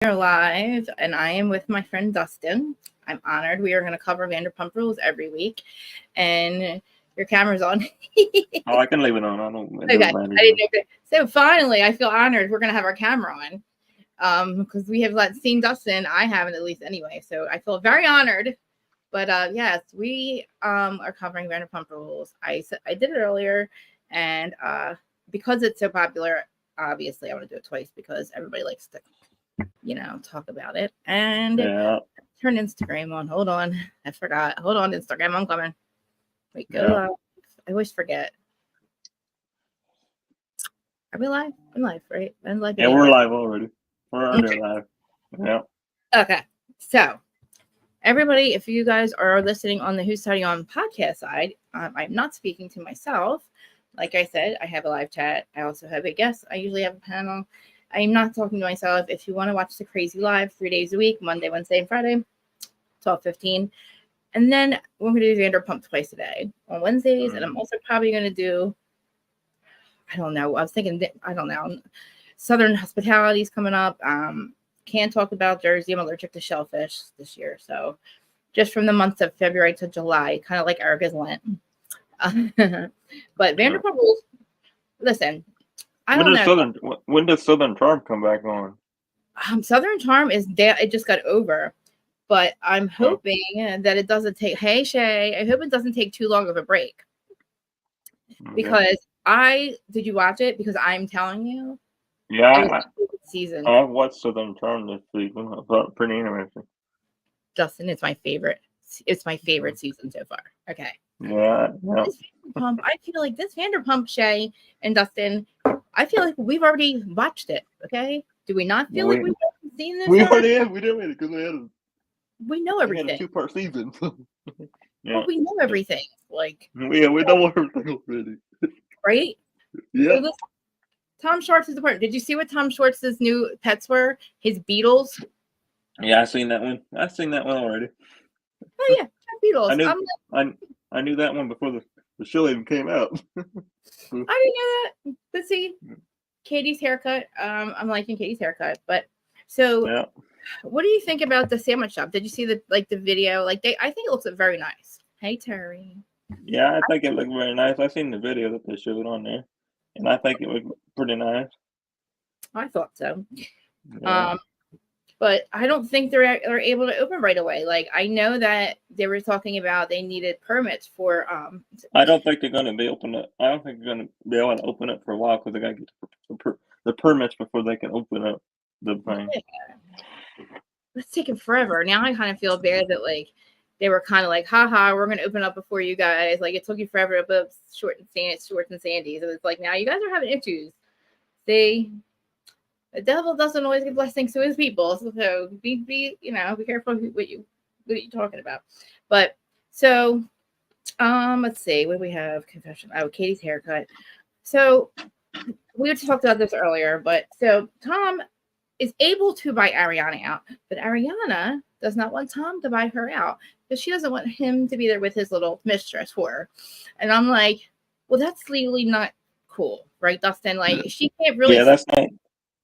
are live, and I am with my friend Dustin. I'm honored. We are going to cover Vanderpump Rules every week, and your camera's on. Oh, I can leave it on. I don't. It Okay, doesn't matter. I didn't know. So finally, I feel honored. We're going to have our camera on, because we have seen Dustin. I haven't, at least anyway. So I feel very honored. But yes, we are covering Vanderpump Rules. I did it earlier, and because it's so popular, obviously I want to do it twice because everybody likes to talk about it. And turn Instagram on. Hold on. I forgot. Hold on, Instagram. I'm coming. Wait, go live. I always forget. Are we live? I'm live, right? I'm live. Yeah, we're live already. We're already live. Yeah. Okay. So, everybody, if you guys are listening on the Who's Studying On podcast side, I'm not speaking to myself. Like I said, I have a live chat. I also have a guest. I usually have a panel. I'm not talking to myself. If you want to watch the Crazy Live 3 days a week, Monday, Wednesday, and Friday, 12:15. And then we're going to do Vanderpump twice a day on Wednesdays. And I'm also probably going to do, I don't know. I was thinking, I don't know. Southern Hospitality is coming up. Can't talk about Jersey. I'm allergic to shellfish this year. So just from the months of February to July, kind of like Erica's Lent. But Vanderpump Rules, listen, I don't know. When does Southern Charm come back on? Southern Charm is it just got over, but I'm hoping that it doesn't take. Hey Shay, I hope it doesn't take too long of a break. Because did you watch it? Because I'm telling you, yeah, season. I watched Southern Charm this season. I thought pretty interesting. Justin, it's my favorite. It's my favorite season so far. Okay. Yeah. I feel like this Vanderpump, Shay and Dustin, I feel like we've already watched it. Okay, do we not feel like we've seen this? We already have. We did it because we know everything. We had a 2-part season. Well, we know everything. Like we know everything already. Right? Yeah. So Tom Schwartz's apartment. Did you see what Tom Schwartz's new pets were? His beetles. Yeah, I seen that one. Already. Oh yeah, beetles. I knew that one before the show even came out. I didn't know that. But see, Katie's haircut. I'm liking Katie's haircut. But so, what do you think about the sandwich shop? Did you see the video? I think it looks very nice. Hey Terry. Yeah, I think it looked very nice. I seen the video that they showed on there, and I think it looked pretty nice. I thought so. Yeah. But I don't think they're able to open right away. Like I know that they were talking about they needed permits for. I don't think they're going to be open up. I don't think they're going to be able to open up for a while because they got to get the permits before they can open up the thing. Yeah. It's taking forever. Now I kind of feel bad that they were kind of like, haha, we're going to open up before you guys. Like it took you forever to put up Short and Sandy's. And it's like now you guys are having issues. The devil doesn't always give blessings to his people, so be careful what you're talking about. But so, let's see, what do we have? Confession. Oh, Katie's haircut. So we talked about this earlier, but so Tom is able to buy Ariana out, but Ariana does not want Tom to buy her out because she doesn't want him to be there with his little mistress for her. And I'm like, well, that's legally not cool, right, Dustin? Like she can't really. Yeah,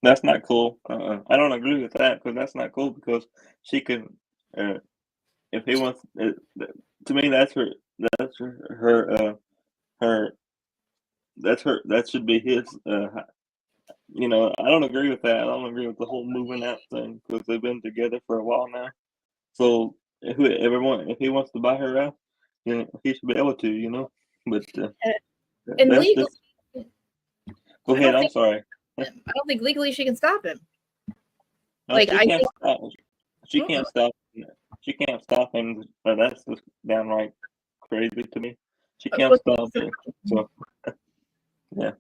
that's not cool. I don't agree with that because that's not cool because she can, if he wants, to me that should be his. I don't agree with that. I don't agree with the whole moving out thing because they've been together for a while now. So if he wants to buy her out, he should be able to, But and legally, go ahead. I'm sorry. I don't think legally she can stop him. No, she can't stop. She can't stop him. That's just downright crazy to me. She can't stop him. So, yeah.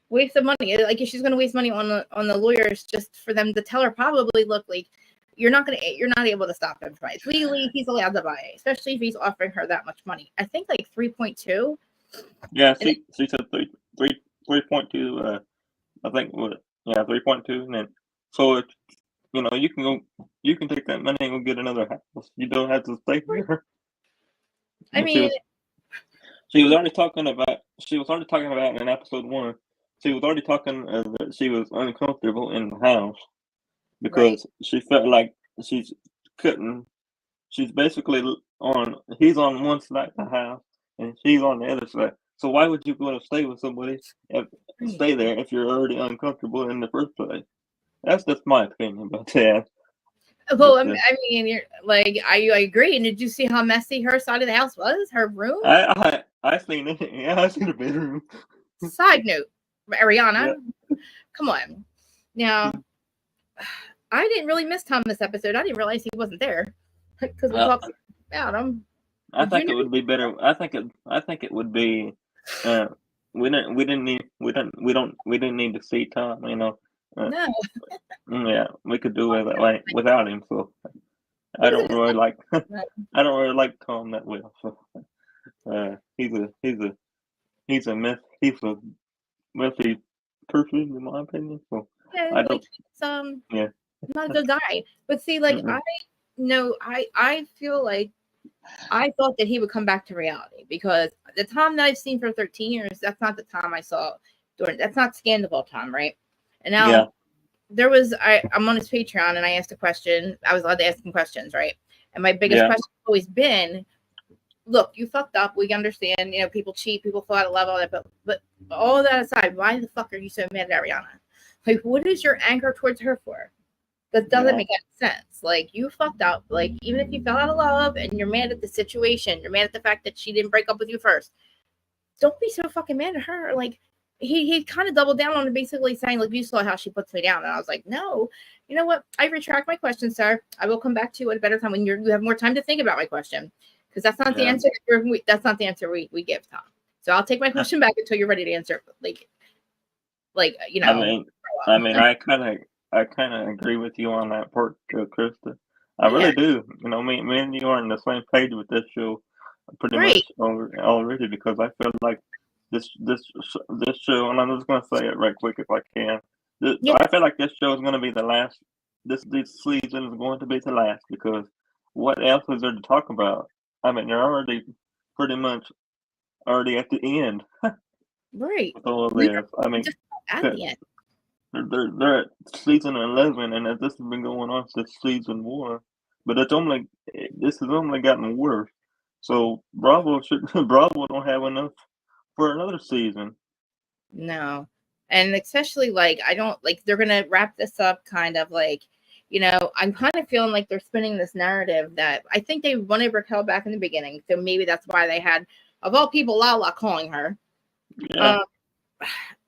Waste of money. Like if she's going to waste money on the lawyers just for them to tell her, probably look like you're not able to stop him. Right? Legally, he's allowed to buy it, especially if he's offering her that much money. I think 3.2. Yeah, she said 3.2. I think 3.2, and then so you can take that money and go get another house. You don't have to stay here. I mean, she was already talking about in episode 1. She was already talking that she was uncomfortable in the house because she felt like she couldn't. She's basically he's on one side of the house and she's on the other side. So why would you go to stay with somebody and stay there if you're already uncomfortable in the first place? That's just my opinion about that. Well, But, I mean, you're like, I agree. And did you see how messy her side of the house was? Her room. I seen it. Yeah, I seen the bedroom. Side note, Ariana, Yeah. come on. Now, I didn't really miss Tom this episode. I didn't realize he wasn't there because we talked about him. I Did think you it would be better. I think it would be. We didn't need to see Tom. You know. know? No. Yeah, we could do it like without him. So I What is don't it? really like. I don't really like Tom that well. So he's a mess. He's a messy person in my opinion. So Yeah, I like don't. he's Yeah. not a good guy. But see, like Mm-mm. I feel like I thought that he would come back to reality because the Tom that I've seen for 13 years, that's not the Tom I saw during. That's not Scandal Tom, right? And now. Yeah. There was I'm on his Patreon and I asked a question. I was allowed to ask him questions, right? And my biggest Yeah. question has always been, look, you fucked up. We understand, people cheat, people fall out of love, all that, but all that aside, why the fuck are you so mad at Ariana? Like, what is your anger towards her for? That doesn't make any sense. Like, you fucked up. Like, even if you fell out of love and you're mad at the situation, you're mad at the fact that she didn't break up with you first. Don't be so fucking mad at her. Like, he kind of doubled down on it, basically saying, like, you saw how she puts me down. And I was like, no, you know what? I retract my question, sir. I will come back to you at a better time when you have more time to think about my question. Because that's not the answer. That's not the answer we give Tom. So I'll take my question back until you're ready to answer. Like I mean, I kind of agree with you on that part, Krista. I really do. You know, me and you are on the same page with this show, pretty much already because I feel like this show, and I'm just gonna say it right quick if I can. I feel like this show is gonna be the last. This season is going to be the last because what else is there to talk about? I mean, they're already pretty much already at the end. Right. With all of this. I mean, just at the end. they're at season 11, and this has been going on since season 1. But this has only gotten worse. So Bravo don't have enough for another season. No. And especially I don't they're gonna wrap this up kind of I'm kind of feeling like they're spinning this narrative that I think they wanted Raquel back in the beginning. So maybe that's why they had, of all people, Lala calling her. Yeah.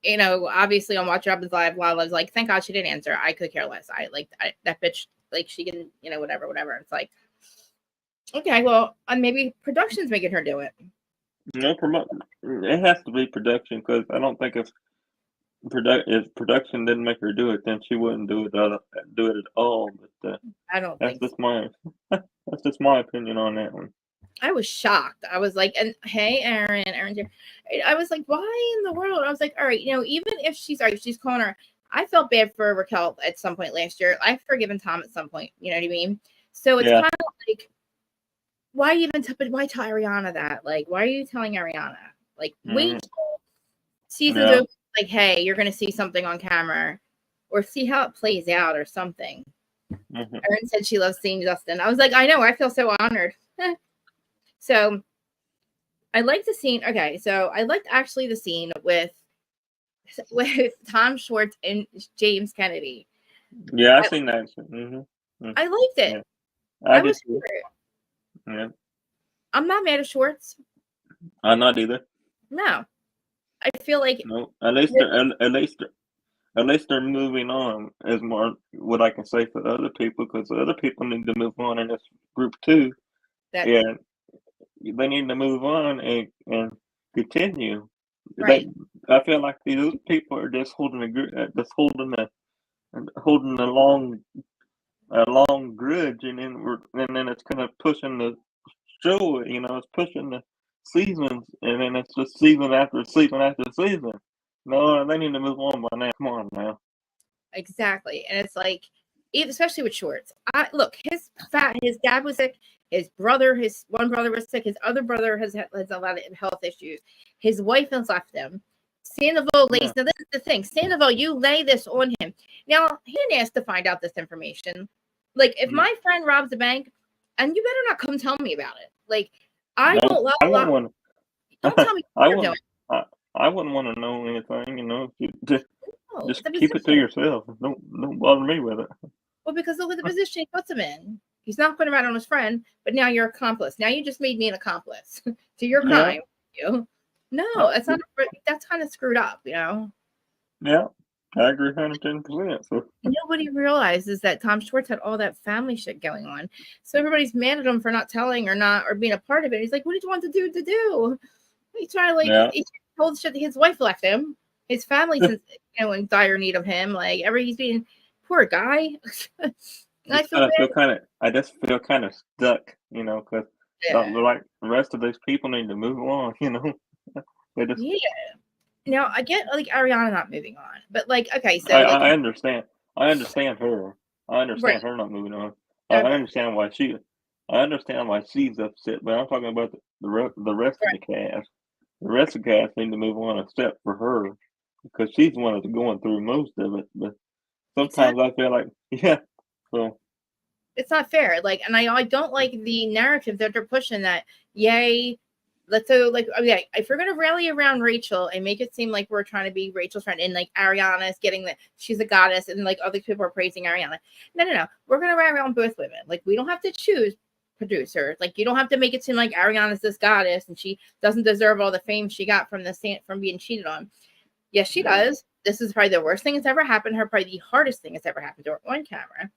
Obviously on Watch Robin's Live, Lala's like, thank God she didn't answer. I could care less. That bitch, she can, whatever. It's like, okay, well, maybe production's making her do it. No, it has to be production because I don't think if production didn't make her do it, then she wouldn't do it at all. But I don't that's think that's just my opinion on that one. I was shocked. I was like, and hey, Aaron, I was like, why in the world? I was like, all right, even if she's calling her, I felt bad for Raquel at some point last year. I've forgiven Tom at some point. You know what I mean? So it's kind of like, why tell Ariana that? Like, why are you telling Ariana? Like, wait till season's over. Like, hey, you're going to see something on camera or see how it plays out or something. Mm-hmm. Erin said she loves seeing Justin. I was like, I know. I feel so honored. So I liked the scene. Okay, so I liked actually the scene with Tom Schwartz and James Kennedy. Yeah, I seen that. Mm-hmm. I liked it. Yeah, I was too. Yeah. I'm not mad at Schwartz. I'm not either. No, I feel like no. At least they're moving on. Is more what I can say for other people because other people need to move on in this group too. And they need to move on and continue. Right. I feel like these people are just holding a long grudge, and then it's kind of pushing the show. It's pushing the seasons, and then it's just season after season after season. No, they need to move on by now. Come on now. Exactly, and it's like, especially with Schwartz. Look, his dad was sick. His one brother was sick. His other brother has a lot of health issues. His wife has left him. Sandoval lays. Yeah. Now, this is the thing. Sandoval, you lay this on him. Now, he didn't ask to find out this information. Like, if my friend robs a bank, and you better not come tell me about it. Like, I don't No, I wouldn't want Don't tell me I what you're doing. wouldn't. I wouldn't want to know anything. No, Just the keep it to position. yourself. Don't bother me with it. Well, because look at the position he puts him in. He's not going to rat on his friend, but now you're accomplice. Now you just made me an accomplice to your Yeah. crime. You. No, Uh, it's not. That's kind of screwed up. Yeah. I agree 110%. So Nobody realizes that Tom Schwartz had all that family shit going on. So everybody's mad at him for not telling or being a part of it. He's like, what did you want the dude to do? He's trying to yeah. he told shit that his wife left him. His family's in dire need of him. Like he's being poor guy. I just feel kind of stuck, because yeah. the rest of these people need to move on, They just, Yeah. Now I get like Ariana not moving on, but okay, so I understand. I understand her. I right. understand her not moving on. I Okay. understand why I understand why she's upset, but I'm talking about the rest of the cast. The rest of the cast need to move on except for her, because she's the one that's going through most of it. But sometimes Exactly. I feel like, yeah, so It's not fair. And I don't like the narrative that they're pushing that, yay, let's so okay, if we're gonna rally around Rachel and make it seem like we're trying to be Rachel's friend and like Ariana is getting that she's a goddess and like other people are praising Ariana. No. We're gonna rally around both women. Like we don't have to choose producers. Like you don't have to make it seem like Ariana's this goddess and she doesn't deserve all the fame she got from being cheated on. Yes, she does. This is probably the worst thing that's ever happened to her, probably the hardest thing that's ever happened to her on camera.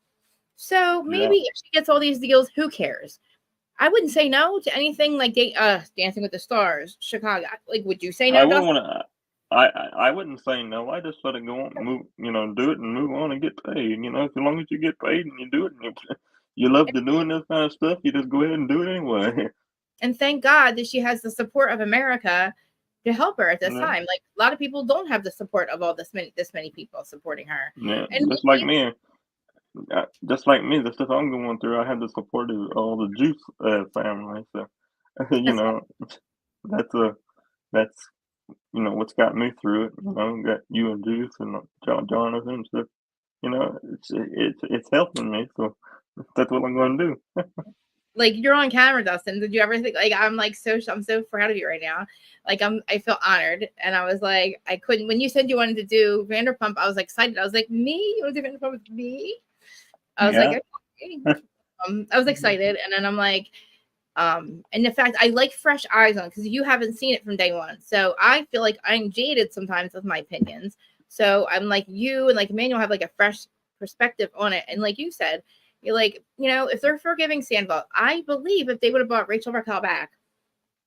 So yeah. maybe if she gets all these deals, who cares? I wouldn't say no to anything like Dancing with the Stars, Chicago. Like, would you say I no, wouldn't Dustin? want to. I wouldn't say no. I just let it go on, move, do it and move on and get paid. As long as you get paid and you do it, and you love to doing this kind of stuff, you just go ahead and do it anyway. And thank God that she has the support of America to help her at this Yeah, time. Like a lot of people don't have the support of all this many people supporting her. yeah. And Just like me, the stuff I'm going through, I have the support of all the Juice family. So, you that's know, that's that's what's got me through it. Got you and Juice and Jonathan. So, it's helping me. So that's what I'm going to do. like you're on camera, Dustin. Did you ever think I'm so proud of you right now. I feel honored, and I was like, I couldn't when you said you wanted to do Vanderpump, I was excited. I was like, me? You want to do Vanderpump with me? I was like, Yeah. okay. I was excited, and then I'm like, and the fact I like fresh eyes on because you haven't seen it from day one, so I feel like I'm jaded sometimes with my opinions. So I'm like you and like Emmanuel have like a fresh perspective on it, and like you said, you're like if they're forgiving Sandoval, I believe if they would have brought Rachel Raquel back,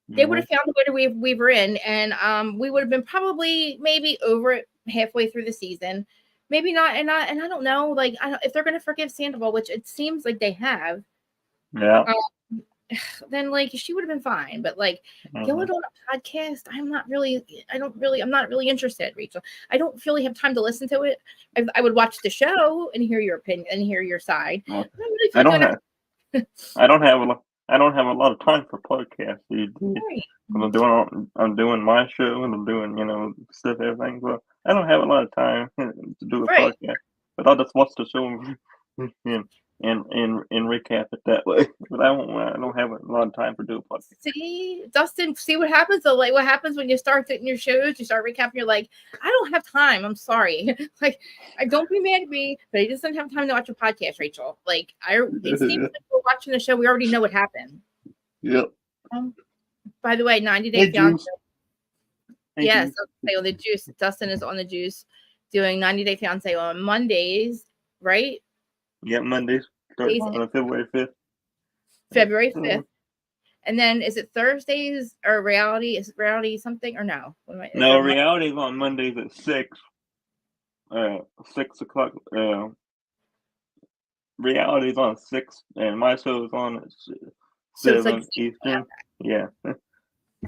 they would Mhm. have found a way to weave her in, and we would have been probably maybe over it halfway through the season. Maybe not, and I don't know. Like, if they're going to forgive Sandoval, which it seems like they have, Yeah. then like she would have been fine. But like Mhm. going on a podcast, I'm not really interested, Rachel. I don't really have time to listen to it. I would watch the show and hear your opinion and hear your side. Well, I don't really I feel don't like have I don't have a lot. I don't have a lot of time for podcasts these days. right. 'Cause I'm doing my show and I'm doing stuff everything. So I don't have a lot of time to do a Right. podcast. But I'll just watch the show and and recap it that way. But I don't have a lot of time for do a podcast. See, Dustin, see what happens? So, like, what happens when you start getting your shows, you start recapping, you're like, I don't have time. I'm sorry. Like, I don't be mad at me, but I just don't have time to watch a podcast, Rachel. Like, it seems like we're watching the show, we already know what happened. Yep. By the way, 90 Day Hey, Fiance. Juice. Hey, Yes, Juice. okay, on the juice. Dustin is on the juice doing 90 Day Fiance on Mondays, right? Yeah, Mondays. Starts Days on February 5th. February 5th. And then is it Thursdays or reality? Is it reality something or no? Is No, it reality's on Mondays at 6 o'clock. Reality's on 6, and my show's on at so it's like 7 Eastern. Yeah.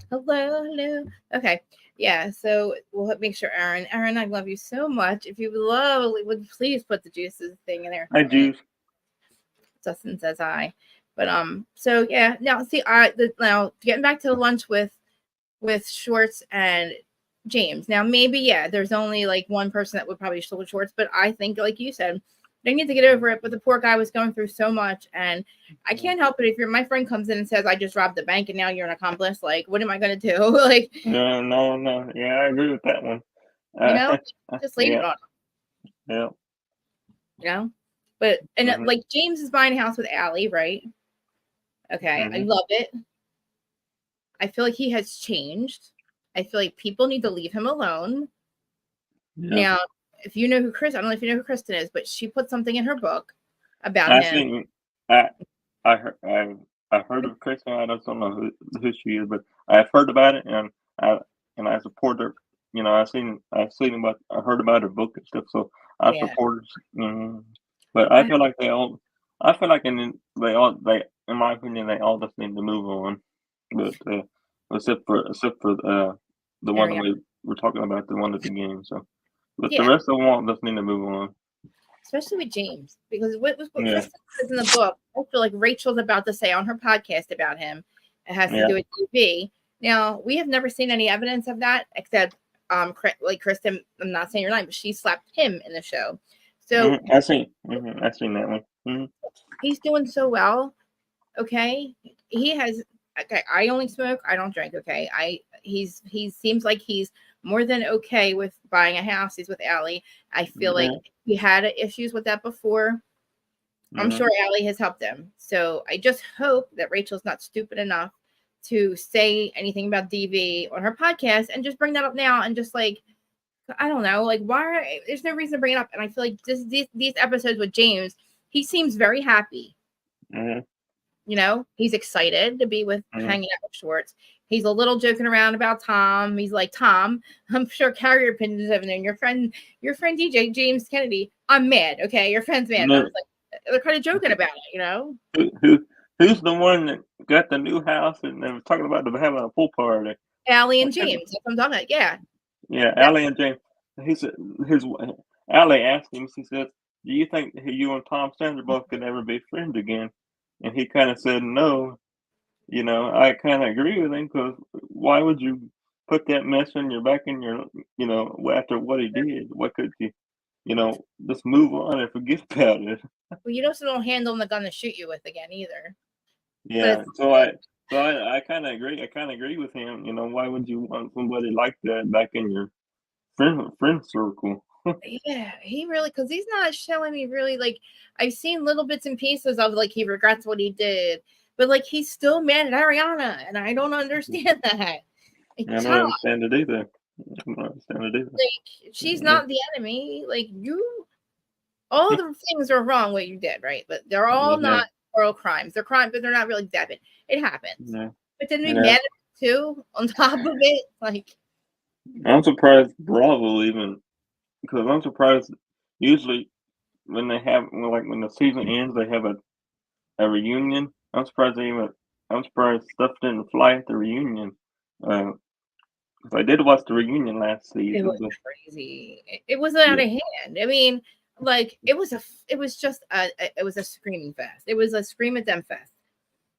hello. Okay. Yeah. So we'll make sure Aaron, I love you so much. If you would you please put the juices thing in there Hi, for me. Juice. Dustin says hi. But so yeah, now see now getting back to the lunch with Schwartz and James. Now, maybe, yeah, there's only like one person that would probably shoulder Schwartz, but I think, like you said, they need to get over it. But the poor guy was going through so much, and I can't help it if my friend comes in and says, I just robbed the bank and now you're an accomplice. Like, what am I going to do? Like, No. Yeah, I agree with that one. just leave it Yeah, on, yeah. you know? But, and Mhm, like, James is buying a house with Allie, right? Okay, I mhm. love it. I feel like he has changed. I feel like people need to leave him alone. Yeah. Now, if you know who I don't know if you know who Kristen is, but she put something in her book about I him. think I I heard I've heard of Kristen. I just don't know who she is, but I've heard about it, I and I support her. You know, I heard about her book and stuff, so I Yeah. support her. But I, I feel like they in my opinion they all just need to move on. But except for the one that Ariana. we were talking about, the one at the beginning. So, but the Yeah. rest of them all just need to move on. Especially with James. Because what Yeah, Kristen says in the book, I feel like Rachel's about to say on her podcast about him. It has to yeah. do with TV. Now, we have never seen any evidence of that, except like Kristen, I'm not saying your name, but she slapped him in the show. So I seen that one. he's doing so well. Okay, he has. Okay, I only smoke. I don't drink. Okay, he seems like he's more than okay with buying a house. He's with Allie. I feel like Yeah, he had issues with that before. I'm mhm. sure Allie has helped him. So I just hope that Rachel's not stupid enough to say anything about DV on her podcast and just bring that up now and just like I don't know, like why there's no reason to bring it up. And I feel like these episodes with James, he seems very happy. Mhm, He's excited to be with mhm. hanging out with Schwartz. He's a little joking around about Tom. He's like, Tom, I'm sure carrier opinions over there. And your friend DJ James Kennedy, I'm mad. Okay, your friend's mad. And I was Look, like, they're kind of joking about it. who who who's the one that got the new house and they were talking about them having a pool party? Allie and What that James. That's what I'm talking about. Yeah, Yeah, that Allie and James. He said his Allie asked him. She said, "Do you think you and Tom Sandoval could ever be friends again?" And he kind of said, "No." You know, I kind of agree with him because why would you put that mess in your back in your, after what he did? What could you, just move on and forget about it? well, you also don't hand them the gun to shoot you with again either. But Yeah. it's So I kind of agree. I kind of agree with him. You know, why would you want somebody like that back in your friend circle? yeah, he really because he's not showing me really like I've seen little bits and pieces of like he regrets what he did, but like he's still mad at Ariana, and I don't understand that. Like, I don't Tom, understand it either. I don't understand it either. like she's Yeah. not the enemy. Like all the things are wrong what you did, right? But they're all Yeah. not moral crimes. They're crime, but they're not really that bad. It happens. Yeah. But then we Yeah. mad at him too on top of it. Like, I'm surprised Bravo even because I'm surprised. Usually when the season ends, they have a reunion. I'm surprised stuff didn't fly at the reunion. 'Cause I did watch the reunion last it season, was but crazy. It was out yeah, of hand. I mean, like it was just it was a screaming fest. It was a scream at them fest.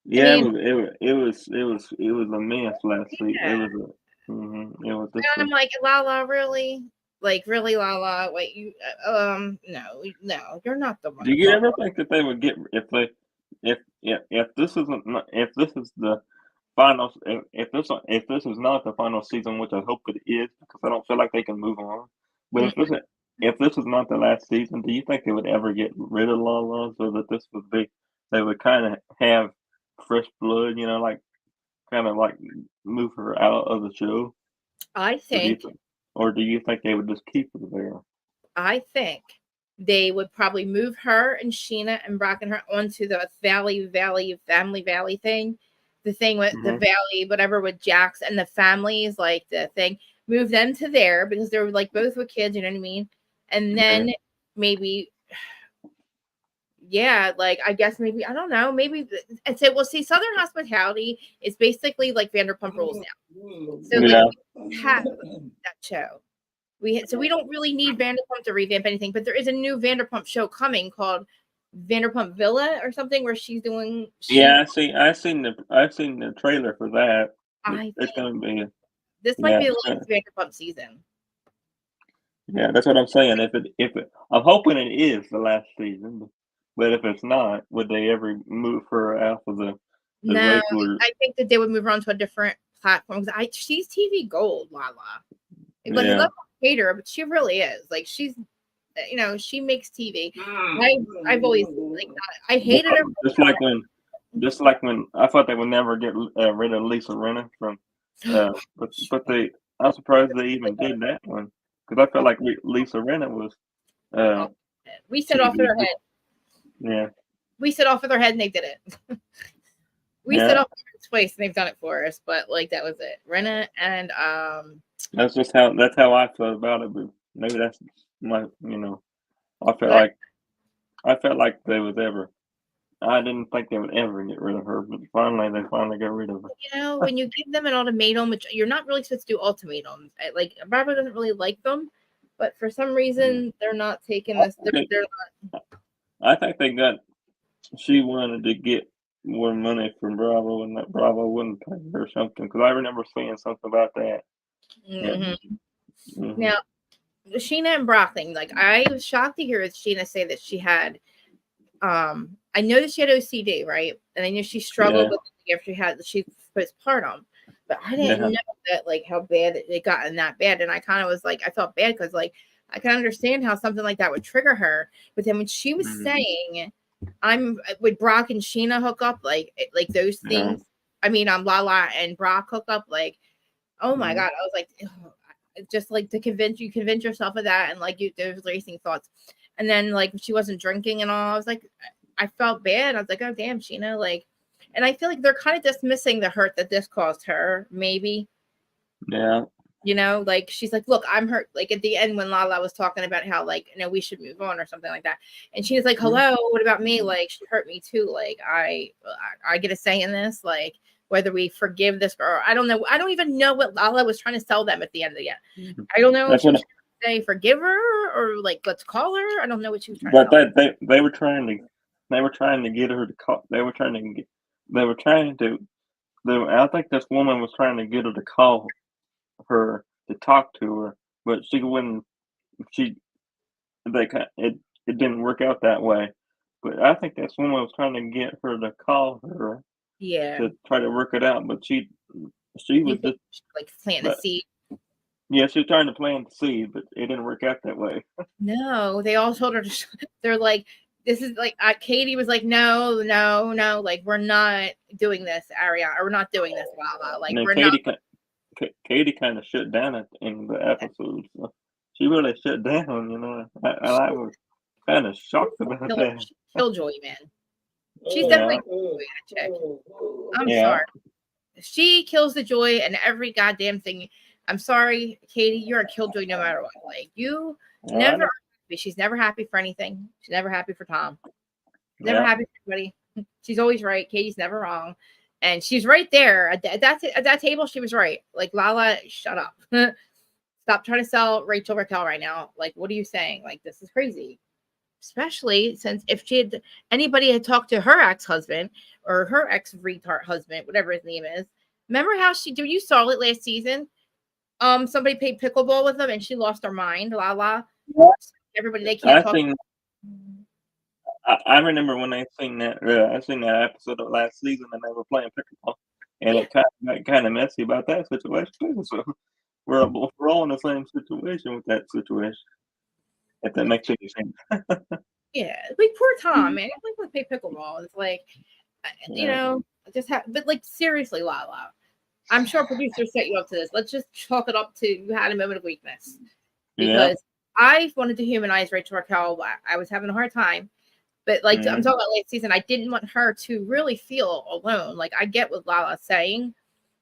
I yeah, mean, it was a mess last week. yeah. It was just And I'm like, Lala, really? Like, really, Lala? Wait, no, you're not the one Do to you talk. ever think that they would get if this isn't if this is the final if this is not the final season, which I hope it is, because I don't feel like they can move on. But Mm, if this is not the last season, do you think they would ever get rid of Lala so that this would be they would kind of have fresh blood, like kind of like move her out of the show, I or do you think think, or do you think they would just keep her there? I think they would probably move her and Sheena and Brock and her onto the Family Valley thing. The thing with the Hmm. Valley, whatever with Jax and the families, like the thing, move them to there because they're like both with kids, you know what I mean? And Yeah, then maybe, yeah, like I guess maybe, I don't know, maybe and say, well, see, Southern Hospitality is basically like Vanderpump Rules now. So like yeah, we have that show. We don't really need Vanderpump to revamp anything, but there is a new Vanderpump show coming called Vanderpump Villa or something where yeah. I've seen the trailer for that. I It's think gonna be. This might be the last Vanderpump season. Yeah, that's what I'm saying. If it, I'm hoping it is the last season, but if it's not, would they ever move her out of the No, regular? I think that they would move her on to a different platform. She's TV gold, Lala. Like, Yeah, love to hate her, but she really is. Like, she's, she makes TV. I've always like, I hated her. just like when I thought they would never get rid of Lisa Rinna from, but I'm surprised they even did that one because I felt like Lisa Rinna was We set off with TV. her head. Yeah, We set off with her head, and they did it. We set off twice, and they've done it for us. But like, that was it. Rinna and that's how I felt about it. But maybe that's my I felt like they was ever. I didn't think they would ever get rid of her, but they finally got rid of her. When you give them an ultimatum, which you're not really supposed to do ultimatums, like Bravo doesn't really like them, but for some reason they're not taking this. They're not. I think she wanted to get more money from Bravo, and that Bravo wouldn't pay her or something. Because I remember seeing something about that. Now, Sheena and Brock thing, like, I was shocked to hear Sheena say that she had. I know that she had OCD, right? And I knew she struggled with it after she postpartum, but I didn't know that, like, how bad it gotten that bad. And I kind of was like, I felt bad because, like, I can understand how something like that would trigger her. But then when she was saying, "I'm with Brock and Sheena hook up," like those things. I mean, Lala and Brock hook up, like, oh my God, I was like, just like to convince yourself of that, and like those racing thoughts. And then, like, she wasn't drinking and all. I was like, I felt bad. I was like, oh damn, Sheena, like, and I feel like they're kind of dismissing the hurt that this caused her, maybe. Yeah. Like, she's like, look, I'm hurt. Like, at the end when Lala was talking about how, like, we should move on or something like that, and she was like, hello, what about me? Like, she hurt me too. Like, I get a say in this. Like, whether we forgive this girl, I don't know. I don't even know what Lala was trying to sell them at the end of the day. I don't know if she was trying to say forgive her or like let's call her. I don't know what she was trying to sell. But they were trying to get her to call. I think this woman was trying to get her to call her to talk to her, but she wouldn't. It didn't work out that way. But I think this woman was trying to get her to call her. Yeah. To try to work it out, but she was just like planting a seed. Yeah, she was trying to plant the seed, but it didn't work out that way. No, they all told her to. They're like, this is like, Katie was like, no, like, we're not doing this, Ariana, or we're not doing this, Lala. Like, we're Katie kind of shut down in the episode. So she really shut down, I was kind of shocked about that. Killjoy, man. She's definitely a chick. I'm sorry. She kills the joy and every goddamn thing. I'm sorry, Katie, you're a killjoy no matter what. Like, you never. She's never happy for anything. She's never happy for Tom. Never happy for anybody. She's always right. Katie's never wrong, and she's right there at that table. She was right. Like, Lala, shut up. Stop trying to sell Rachel Raquel right now. Like, what are you saying? Like, this is crazy. Especially since if anybody had talked to her ex-husband or her ex-retard husband, whatever his name is. Remember how you saw it last season? Somebody played pickleball with them and she lost her mind. Lala. Everybody, they can't talk. I remember when I seen that. I seen that episode of last season, and they were playing pickleball, and it kind of messy about that situation too. So we're all in the same situation with that situation. If that makes any sense. Yeah, like, poor Tom, man. Like, let's play pickleball. It's like, but like, seriously, Lala. I'm sure producers set you up to this. Let's just chalk it up to you had a moment of weakness. Because I wanted to humanize Rachel Raquel. I was having a hard time. But like, I'm talking about last season, I didn't want her to really feel alone. Like, I get what Lala's saying,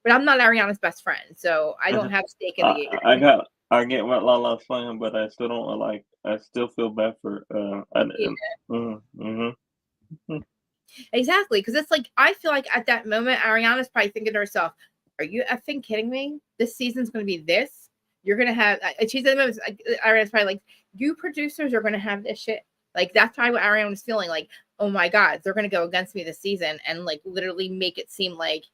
but I'm not Ariana's best friend, so I don't have stake in the game. I get what Lala's saying, but I still don't like. I still feel bad for. Exactly, because it's like, I feel like at that moment, Ariana's probably thinking to herself, "Are you effing kidding me? This season's going to be this. You're going to have." She's at the moment. Ariana's probably like, "You producers are going to have this shit." Like, that's probably what Ariana was feeling. Like, oh my God, they're going to go against me this season and like literally make it seem like,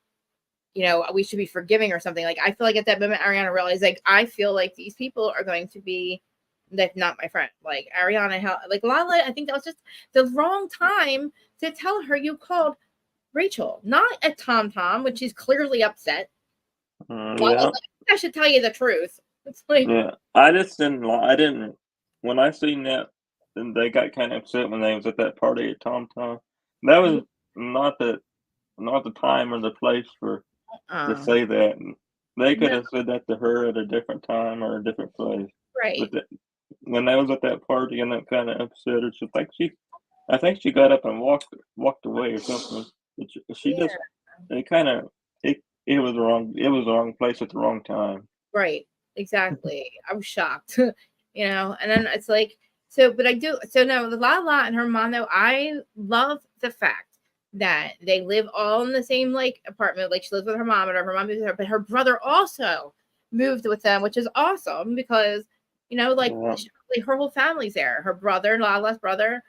we should be forgiving or something. Like, I feel like at that moment, Ariana realized, like, I feel like these people are going to be, like, not my friend. Like, Ariana, like, Lala, I think that was just the wrong time to tell her you called Rachel, not at Tom, which is clearly upset. Lala's Yeah. like, I should tell you the truth. It's like, Yeah. I just didn't. I didn't. When I seen that, and they got kind of upset when they was at that party at Tom. That was not the time or the place to say that. And they could no, have said that to her at a different time or a different place. right. But when they was at that party and that kind of upset her, I think she got up and walked away or something. But she Yeah, just, it kind of, it was wrong. It was the wrong place at the wrong time. right. Exactly. I was shocked. And then it's like, but I do. So no, Lala and her mom, though, I love the fact that they live all in the same, like, apartment. Like, she lives with her mom, or her mom lives with her, but her brother also moved with them, which is awesome because, like, Yeah. her whole family's there. Her brother, Lala's brother,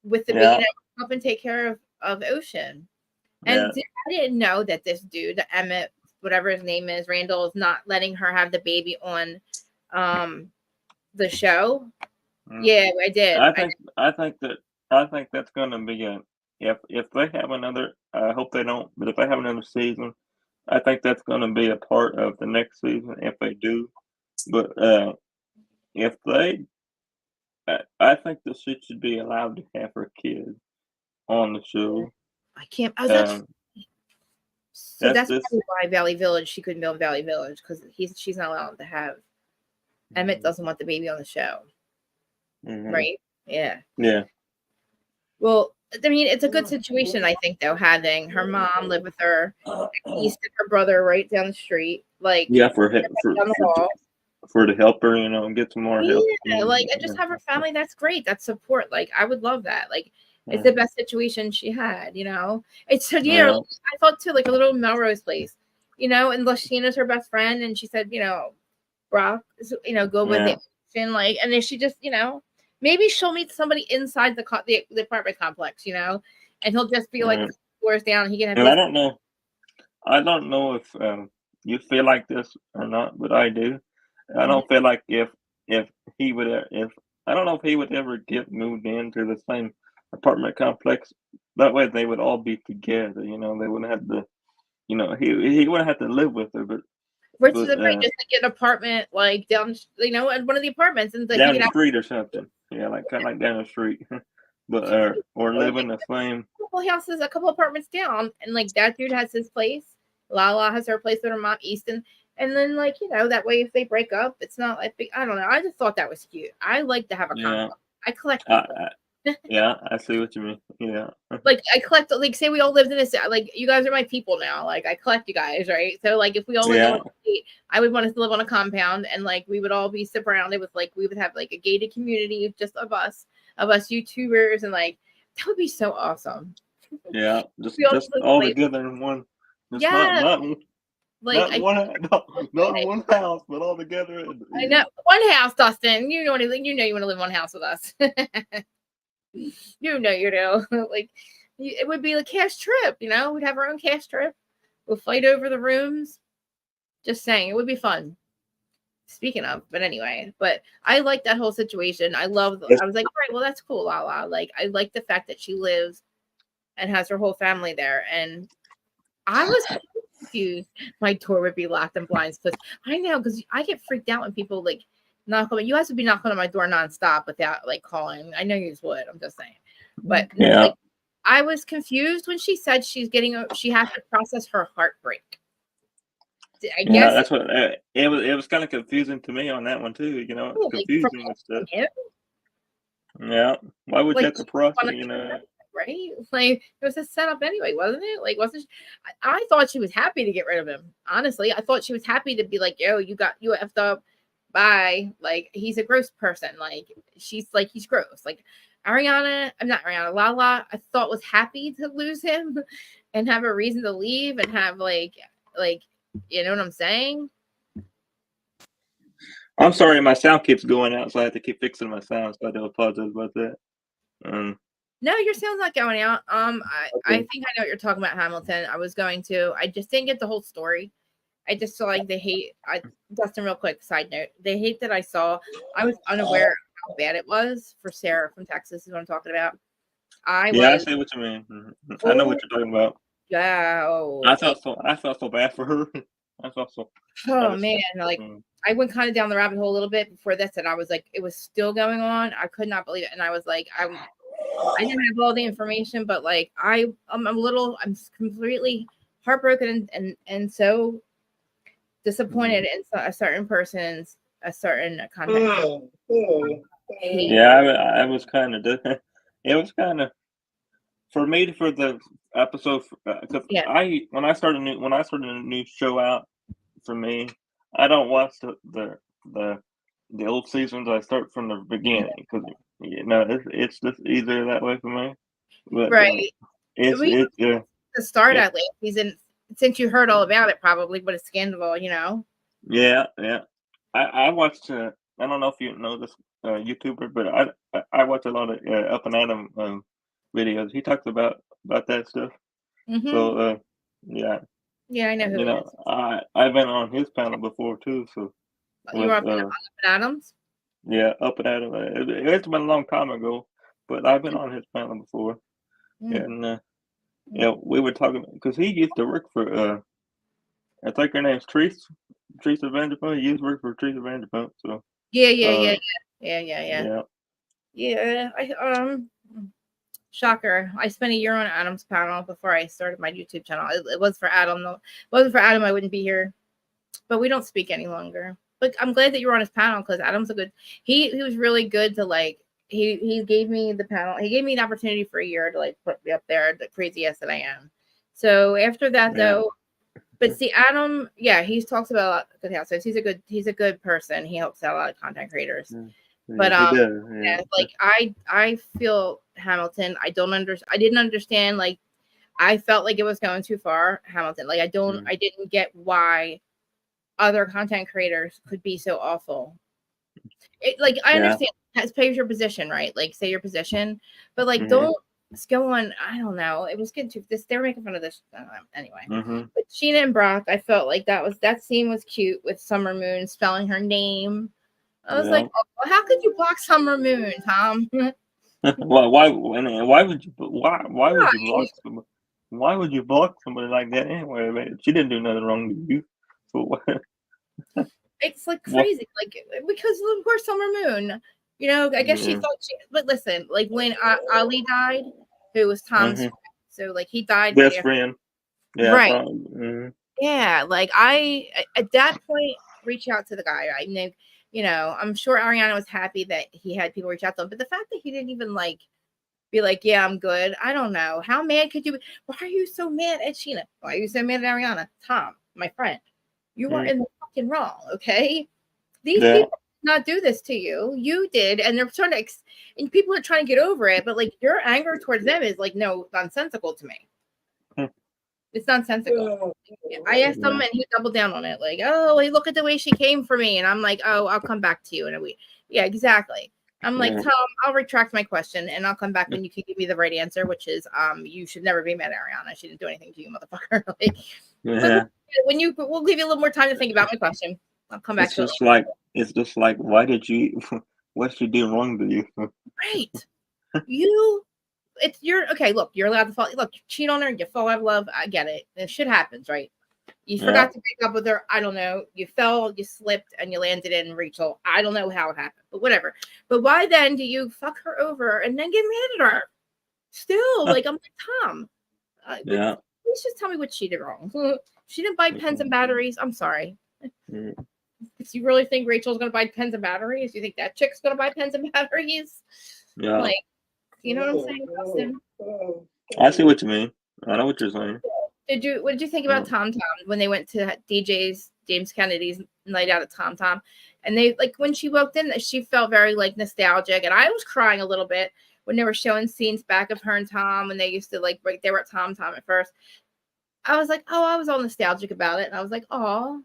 with the baby, Yeah. help and take care of Ocean. Yeah. And I didn't know that this dude, Emmett, whatever his name is, Randall, is not letting her have the baby on the show. Mm. Yeah, I did. I think that's gonna be if they have another. I hope they don't. But if they have another season, I think that's gonna be a part of the next season if they do. But if they, I think that she should be allowed to have her kid on the show. I can't. Oh, that's so. That's That's this. probably why Valley Village. She couldn't be on Valley Village because she's not allowed to have. Emmett doesn't want the baby on the show, right? Yeah. Yeah. Well, I mean, it's a good situation, I think, though, having her mom live with her, East and her brother right down the street, like, Yeah, down the hall. for the helper, and get some more help. Yeah, like, and just have her family. That's great. That's support. Like, I would love that. Like, it's the best situation she had. It's so, I thought too, like a little Melrose Place, and Lashina's her best friend, and she said, Brock, go with it, and like, and then she just, maybe she'll meet somebody inside the apartment complex, and he'll just be like floors down. And he can have. And I don't know if you feel like this or not, but I do. I don't feel like if he would if I don't know if he would ever get moved into the same apartment complex. That way they would all be together. They wouldn't have to. He wouldn't have to live with her, Which is great, just to get an apartment like down, at one of the apartments, and down the street or something. Yeah, kind of like down the street, but or live in the same. A couple apartments down, and like that dude has his place. Lala has her place with her mom, Easton, and then like that way if they break up, it's not like big. I don't know. I just thought that was cute. I like to have a complex. I collect. Yeah, I see what you mean. Yeah. Like I collect, like say we all lived in a state, like you guys are my people now. Like I collect you guys, right? So like if we all lived in a state, I would want us to live on a compound, and like we would all be surrounded with like we would have like a gated community just of us YouTubers, and like that would be so awesome. Yeah, just all together in one. Not one house, but all together. I know one house, Dustin. You want to want to live in one house with us. Like it would be a cash trip. We'd have our own cash trip. We'll fight over the rooms. Just saying, it would be fun. Speaking of, but anyway, I like that whole situation. I was like, all right, well, that's cool, Lala. Like, I like the fact that she lives and has her whole family there. And I was confused. My door would be locked and blinds because I know, because I get freaked out when people like knock on. You guys would be knocking on my door nonstop without like calling. I know you would. I'm just saying, but like, I was confused when she said she has to process her heartbreak. I guess that's what it was. It was kind of confusing to me on that one too. Confusing and stuff. Yeah, why would you have to process? Right? Like it was a setup anyway, wasn't it? Like I thought she was happy to get rid of him. Honestly, I thought she was happy to be like, yo, you effed up. Bye. Like he's a gross person. Like she's like he's gross. Like Lala, I thought was happy to lose him and have a reason to leave and have like you know what I'm saying? I'm sorry, my sound keeps going out, so I have to keep fixing my sound. So I do apologize about that. No, your sound's not going out. I Okay. think I know what you're talking about, Hamilton. I just didn't get the whole story. I just feel like they hate. Dustin, real quick side note, they hate that I saw. I was unaware of how bad it was for Sarah from Texas. Is what I'm talking about. I Yeah, I was. see what you mean. I know Oh what you're talking about. yeah. Oh, I felt so bad for her. I felt so. I oh just. man. Like I went kind of down the rabbit hole a little bit before this, and I was like, it was still going on. I could not believe it, and I was like, I didn't have all the information, but like I'm I'm completely heartbroken and so disappointed in a certain person's a certain content. Yeah, I was kind of. It was kind of for me for the episode because Yeah, when I started a new show out for me, I don't watch the the old seasons. I start from the beginning because it's just easier that way for me. But right. it's We it's to start it, at least. He's in since you heard all about it, probably, but it's scandal, you know. yeah. I watched. I don't know if you know this YouTuber, but I watch a lot of Up and Adam videos. He talks about that stuff. Hmm. So yeah, Yeah, I know who he is. I've been on his panel before too. So You with were up in Adams. yeah, Up and Adam. It's been a long time ago, but I've been on his panel before, Mm-hmm. and yeah, we were talking because he used to work for I think her name's Teresa Vanderpump. He used to work for Teresa Vanderpump. So Yeah. uh Yeah. yeah. Yeah. Shocker. I spent a year on Adam's panel before I started my YouTube channel. It was for Adam though. If it wasn't for Adam, I wouldn't be here. But we don't speak any longer. But I'm glad that you were on his panel because Adam's a good he was really good to like he gave me the panel. He gave me an opportunity for a year to like put me up there, the crazy ass that I am. So after that Yeah. though, but see Adam, yeah, he talks about a lot of good housewives. He's a good person. He helps out a lot of content creators. But Yeah, he does. yeah, Yeah. like I feel Hamilton. I didn't understand like I felt like it was going too far, Hamilton. Like I didn't get why other content creators could be so awful. Like I Yeah. understand play your position, right? Like say your position, but like Mhm. don't go on. I don't know. It was getting too this. They were making fun of this anyway. Mhm. But Sheena and Brock, I felt like that scene was cute with Summer Moon spelling her name. I was like, Yeah. oh, well, how could you block Summer Moon, Tom? Why would you why would you Why? block somebody? Why would you block somebody like that anyway? Man? She didn't do nothing wrong to you. So It's like what? crazy, like because of course Summer Moon. You know, I guess she Yeah. thought she. But listen, like when Ali died, who was Tom's, Mhm. friend, so like he died right Best after. friend. Yeah. Right. Probably. Mhm. Yeah. Like at that point reach out to the guy. I think you know I'm sure Ariana was happy that he had people reach out to him, but the fact that he didn't even like be like, yeah, I'm good. I don't know. How mad could you be? Why are you so mad at Sheena? Why are you so mad at Ariana? Tom, my friend, you are Mhm. in the fucking wrong. Okay. These Yeah. people did not do this to you. You did, and they're trying to, and people are trying to get over it. But like your anger towards them is like no nonsensical to me. It's nonsensical. I asked him, Yeah. and he doubled down on it. Like, oh, hey, look at the way she came for me, and I'm like, oh, I'll come back to you in a week. Yeah, exactly. I'm like, Yeah. Tom, I'll retract my question, and I'll come back when you can give me the right answer, which is, you should never be mad at Ariana. She didn't do anything to you, motherfucker. Like, but Yeah. when we'll give you a little more time to think about my question. I'll come back It's to it. just like why did you what she do wrong to you? Right. You it's you're okay. Look, you're allowed to fall. Look, you cheat on her, you fall out of love. I get it. This shit happens, right? You Yeah. forgot to break up with her. I don't know. You fell, you slipped, and you landed in Rachel. I don't know how it happened, but whatever. But why then do you fuck her over and then get mad at her? Still, like I'm like Tom. Yeah. Please just tell me what she did wrong. She didn't buy pens and batteries. I'm sorry. Mhm. Do you really think Rachel's gonna buy pens and batteries? Do you think that chick's gonna buy pens and batteries? Yeah. Like, you know what I'm saying, Dustin? I see what you mean. I know what you're saying. What did you think about Tom Tom when they went to DJ's James Kennedy's night out at Tom Tom? And they like when she walked in, she felt very like nostalgic, and I was crying a little bit when they were showing scenes back of her and Tom when they used to like they were at Tom Tom at first. I was like, oh, I was all nostalgic about it, and I was like, oh,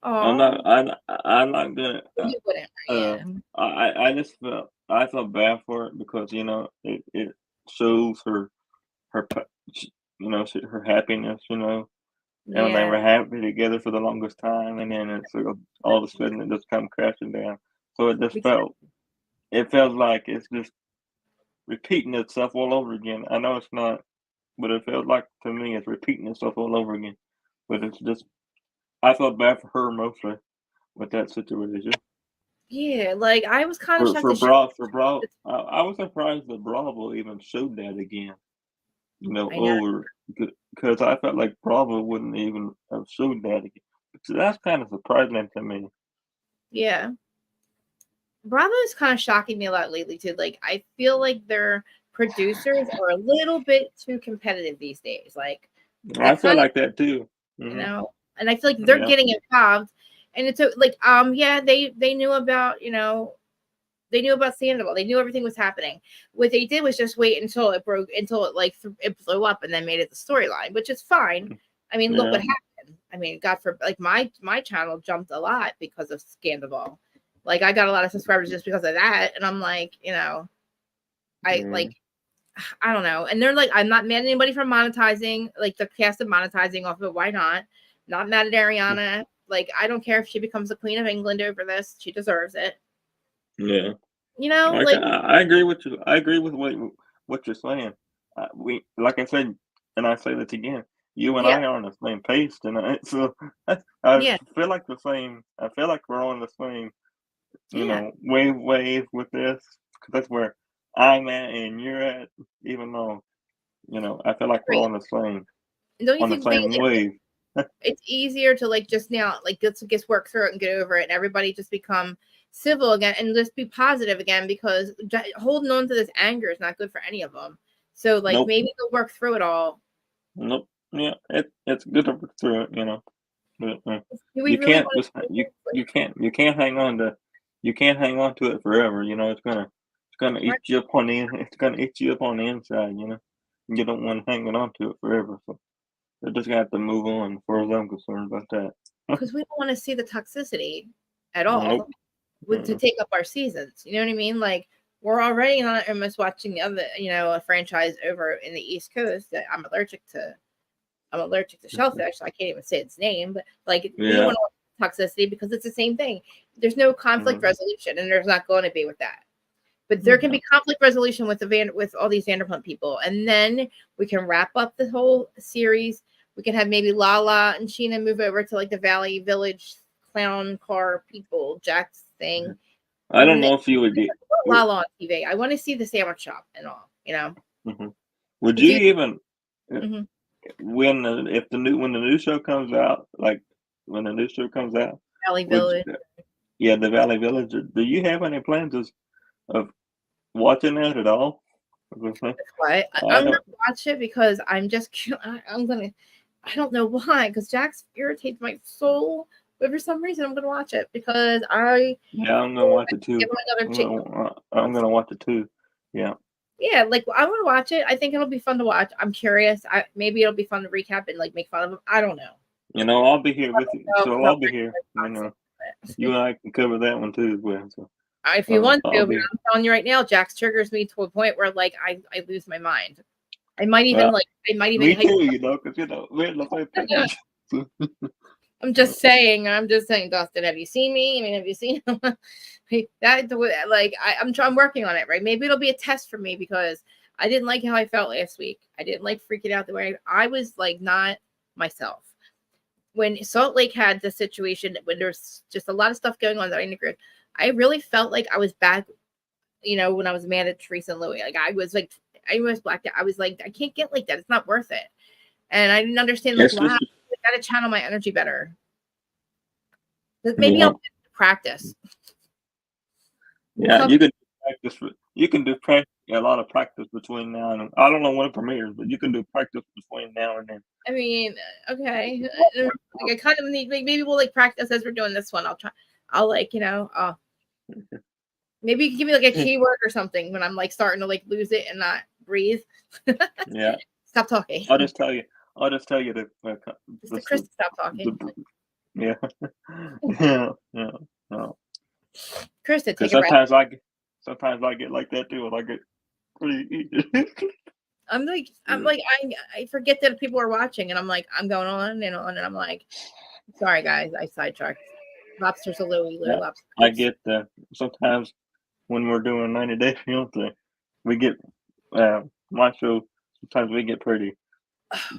oh, I'm not gonna. you wouldn't, Uh, yeah, I just felt I felt bad for it because shows her her happiness, and they Yeah. were happy together for the longest time, and then it's all of a sudden it just come crashing down. So it felt like it's just repeating itself all over again. I know it's not, but it felt like to me it's repeating itself all over again. But it's just I felt bad for her mostly with that situation. Yeah, like I was kind of shocked For that she. Bravo, I was surprised that Bravo even showed that again. I know. Over because I felt like Bravo wouldn't even have showed that again. So that's kind of surprising to me. Yeah. Bravo is kind of shocking me a lot lately too. Like I feel like their producers are a little bit too competitive these days. Like they I feel kind of, like that too. Hmm. and I feel like they're Yeah. getting involved. And it's like yeah, they knew about, they knew about Sandoval. They knew everything was happening. What they did was just wait until it broke, until it it blew up, and then made it the storyline, which is fine. I mean, look Yeah. what happened. I mean, God for like my channel jumped a lot because of Sandoval. Like I got a lot of subscribers just because of that, and I'm like, I Mm. like, I don't know. And they're like, I'm not mad at anybody for monetizing, like the cast of monetizing off of it. Why not? Not mad at Ariana. Like I don't care if she becomes the Queen of England over this. She deserves it. Yeah. Like Like I agree with you. I agree with what you're saying. We like I said, and I say this again. You and yeah, I are on the same page tonight, so I yeah, feel like the same. I feel like we're on the same, yeah. wave with this. 'Cause that's where I'm at and you're at. Even though I feel like we're Great. on the same And don't you on the think the thing same is wave. it's easier to like just now like just work through it and get over it, and everybody just become civil again and just be positive again, because holding on to this anger is not good for any of them. So like Nope, maybe they'll work through it all. nope. Yeah, it's good to work through it. But, Do we you really can't want just to see you this? Like, you can't hang on to it forever. It's gonna right? eat you up on it's gonna eat you up on the inside. You don't want to hang on to it forever. So they're just gonna have to move on, as far as I'm concerned about that. Because we don't want to see the toxicity at all Nope. with to Mm-mm. take up our seasons. You know what I mean? Like we're already not almost watching the other, a franchise over in the East Coast that I'm allergic to shellfish. So I can't even say its name, but like we don't Yeah. want toxicity because it's the same thing. There's no conflict Hmm. resolution, and there's not going to be with that. But there can Yeah. be conflict resolution with with all these Vanderpump people, and then we can wrap up the whole series. We can have maybe Lala and Sheena move over to like the Valley Village clown car people, Jack's thing, I don't and then know if you would get. Lala on TV. I want to see the sandwich shop and all, Mhm. Would because you you. even uh, Mhm. when the new show comes out, like when the new show comes out, Valley would Village. yeah, the Valley Village. Do you have any plans of watching that at all? I was gonna say, What I I'm gonna don't. watch it because I'm just I'm gonna. I don't know why, because Jax irritates my soul, but for some reason I'm gonna watch it because I Yeah, I'm gonna want watch it to give too. him another chance. I'm gonna watch it too. Yeah. Yeah, like I want to watch it. I think it'll be fun to watch. I'm curious. Maybe it'll be fun to recap and like make fun of him. I don't know. I'll be here with you. No, So 'cause I'll be here. I'm toxic. You and I can cover that one too as well. So If you want I'll to, but be. I'm telling you right now, Jax triggers me to a point where like I lose my mind. I might even Well, like I might even me hate. too. Because we're in the same page. I'm just saying, Dustin. Have you seen me? I mean, have you seen that? Like, I'm working on it, right? Maybe it'll be a test for me because I didn't like how I felt last week. I didn't like freaking out the way I was like not myself. When Salt Lake had the situation when there's just a lot of stuff going on that I didn't agree with, I really felt like I was back, when I was mad at Teresa and Louis. Like I was blacked out. I was like, I can't get like that. It's not worth it. And I didn't understand like It's why. just I gotta channel my energy better. Maybe yeah. I'll practice. We'll Yeah, come. you can do practice a lot of practice between now and I don't know when it premieres, but you can do practice between now and then. I mean, okay. Like I kind of need maybe we'll like practice as we're doing this one. I'll try. I'll like maybe you can give me like a keyword or something when I'm like starting to like lose it and not breathe. Yeah, Stop talking. I'll just tell you. I'll just tell you Just to Chris the, to stop talking. yeah, yeah, yeah, no. Chris to Because take a breath. sometimes I get like that too. When I get What are you eating? I'm like, I forget that people are watching, and I'm like, I'm going on, and I'm like, sorry guys, I sidetracked. Lobster's a Louie Yeah, lobster. I get sometimes when we're doing 90 Day Fiance, we get my show. Sometimes we get pretty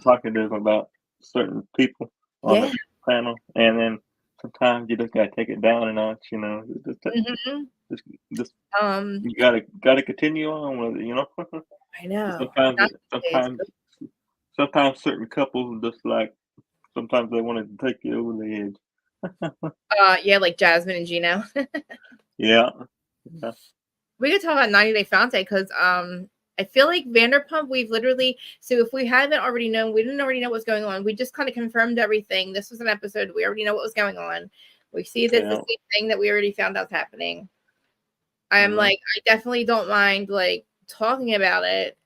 talkative about certain people on Yeah. the panel, and then sometimes you just gotta take it down a notch. You know, Hmm. just you gotta continue on with it. You know, I know. sometimes Not these days. sometimes certain couples just like sometimes they want to take you over the edge. Yeah, like Jasmine and Gino. Yeah, yeah. We could talk about 90 Day Fiance because I feel like Vanderpump, we've literally, so if we haven't already known, we didn't already know what's going on. We just kind of confirmed everything. This was an episode. We already know what was going on. We see that the Yeah. same thing that we already found out's happening. I'm Mhm. like, I definitely don't mind like talking about it.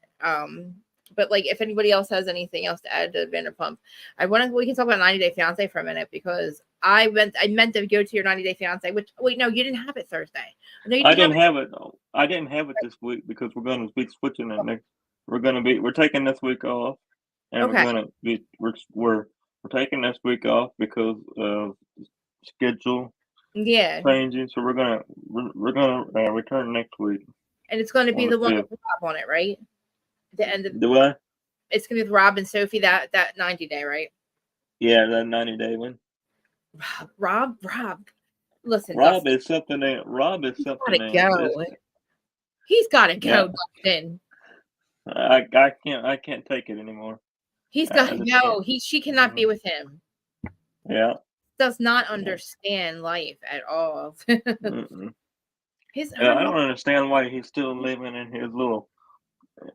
But like if anybody else has anything else to add to Vanderpump, we can talk about 90 Day Fiance for a minute because I meant to go to your 90 Day Fiance, which wait, no, you didn't have it Thursday. No, you I didn't have didn't have it. I didn't have it this week because we're going to be switching it next. We're taking this week off, and okay. we're taking this week off because of schedule Yeah. changing. So we're gonna return next week And it's gonna be on the the one with 5th. Rob on it, right? The end of Do I? it's gonna be with Rob and Sophie that 90 day, right? Yeah, that 90 day one. Rob. Listen, Rob Dustin, is something that Rob is something gotta else. go. He's gotta Yeah, go, Dustin. I can't take it anymore. He's I gotta just can't. go. She cannot be Mhm. with him. Yeah. Does not Yeah. understand life at all. Mm-mm. Her I mom. don't understand why he's still living in his little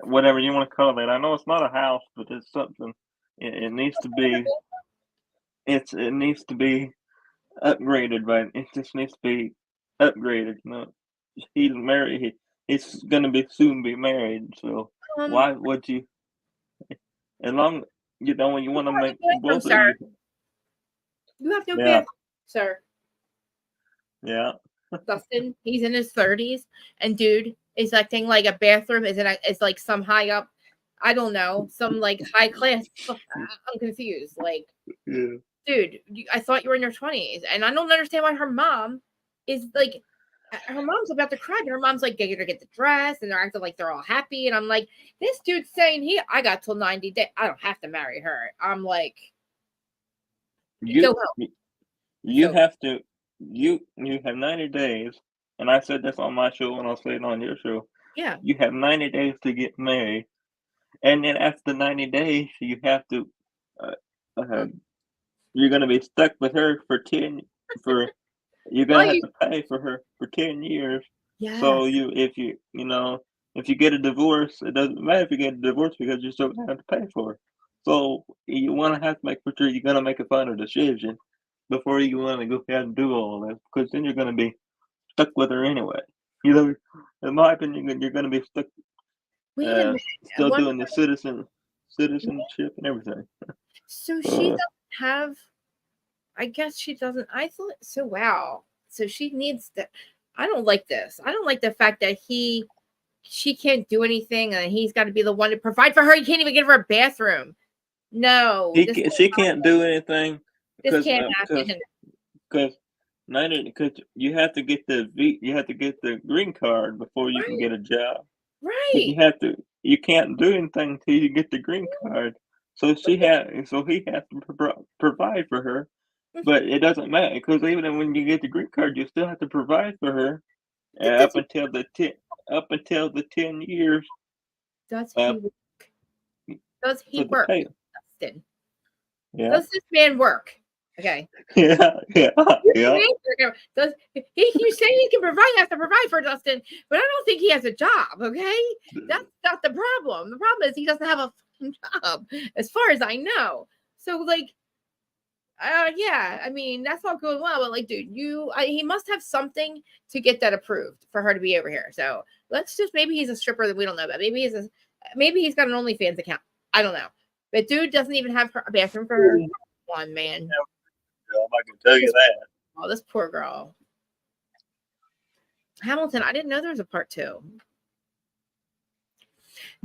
whatever you want to call it. I know it's not a house, but it's something. It needs to be. It needs to be upgraded, but it just needs to be upgraded. You know, he's married. He's gonna be soon be married. So Um, why would you? As long you know when you want to you make have no bathroom, both of sir. you. You have no Yeah, bathroom, sir. yeah, Dustin, he's in his 30s, and dude is acting like a bathroom is like some high up, I don't know, some like high class. I'm confused. Like, yeah. dude, I thought you were in your 20s, and I don't understand why her mom is like, her mom's about to cry, but her mom's like, get her to get the dress, and they're acting like they're all happy, and I'm like, this dude's saying I got till 90 days, I don't have to marry her. I'm like, You so you so have to you have 90 days, and I said this on my show, and I'll say it on your show. yeah. You have 90 days to get married, and then after 90 days, you have to. Uh, uh, you're gonna be stuck with her for 10 for you're Why gonna have you? to pay for her for 10 years. So Yes. you know if you get a divorce, it doesn't matter if you get a divorce because you're still gonna have to pay for it. So you wanna have to make for sure you're gonna make a final decision before you wanna go ahead and do all this because then you're gonna be stuck with her anyway. You know, in my opinion, you're gonna be stuck Wait a minute. still One. doing the citizenship and everything. So she So doesn't have. I guess she doesn't. I thought so. Wow. So she needs that. I don't like this. I don't like the fact that she can't do anything and he's got to be the one to provide for her. He can't even give her a bathroom. No, she can't do anything this because can't because happen. because neither because you have to get you have to get the green card before you can Right, get a job. right. You can't do anything until you get the green card. So he has to provide for her, but it doesn't matter because even when you get the green card, you still have to provide for her Does up until the 10 years does up does he for the work, pay. Dustin? Yeah, Does this man work? Okay. yeah, yeah, yeah. Does you say he can provide, has to provide for Dustin, but I don't think he has a job. Okay, that's not the problem. The problem is he doesn't have a fucking job, as far as I know. So like, yeah, I mean that's all going well, but like, dude, he must have something to get that approved for her to be over here. So let's just maybe he's a stripper that we don't know about. Maybe he's got an OnlyFans account. I don't know, but dude doesn't even have a bathroom for her. One man. I can tell you that. Oh, this poor girl. Hamilton, I didn't know there was a part two.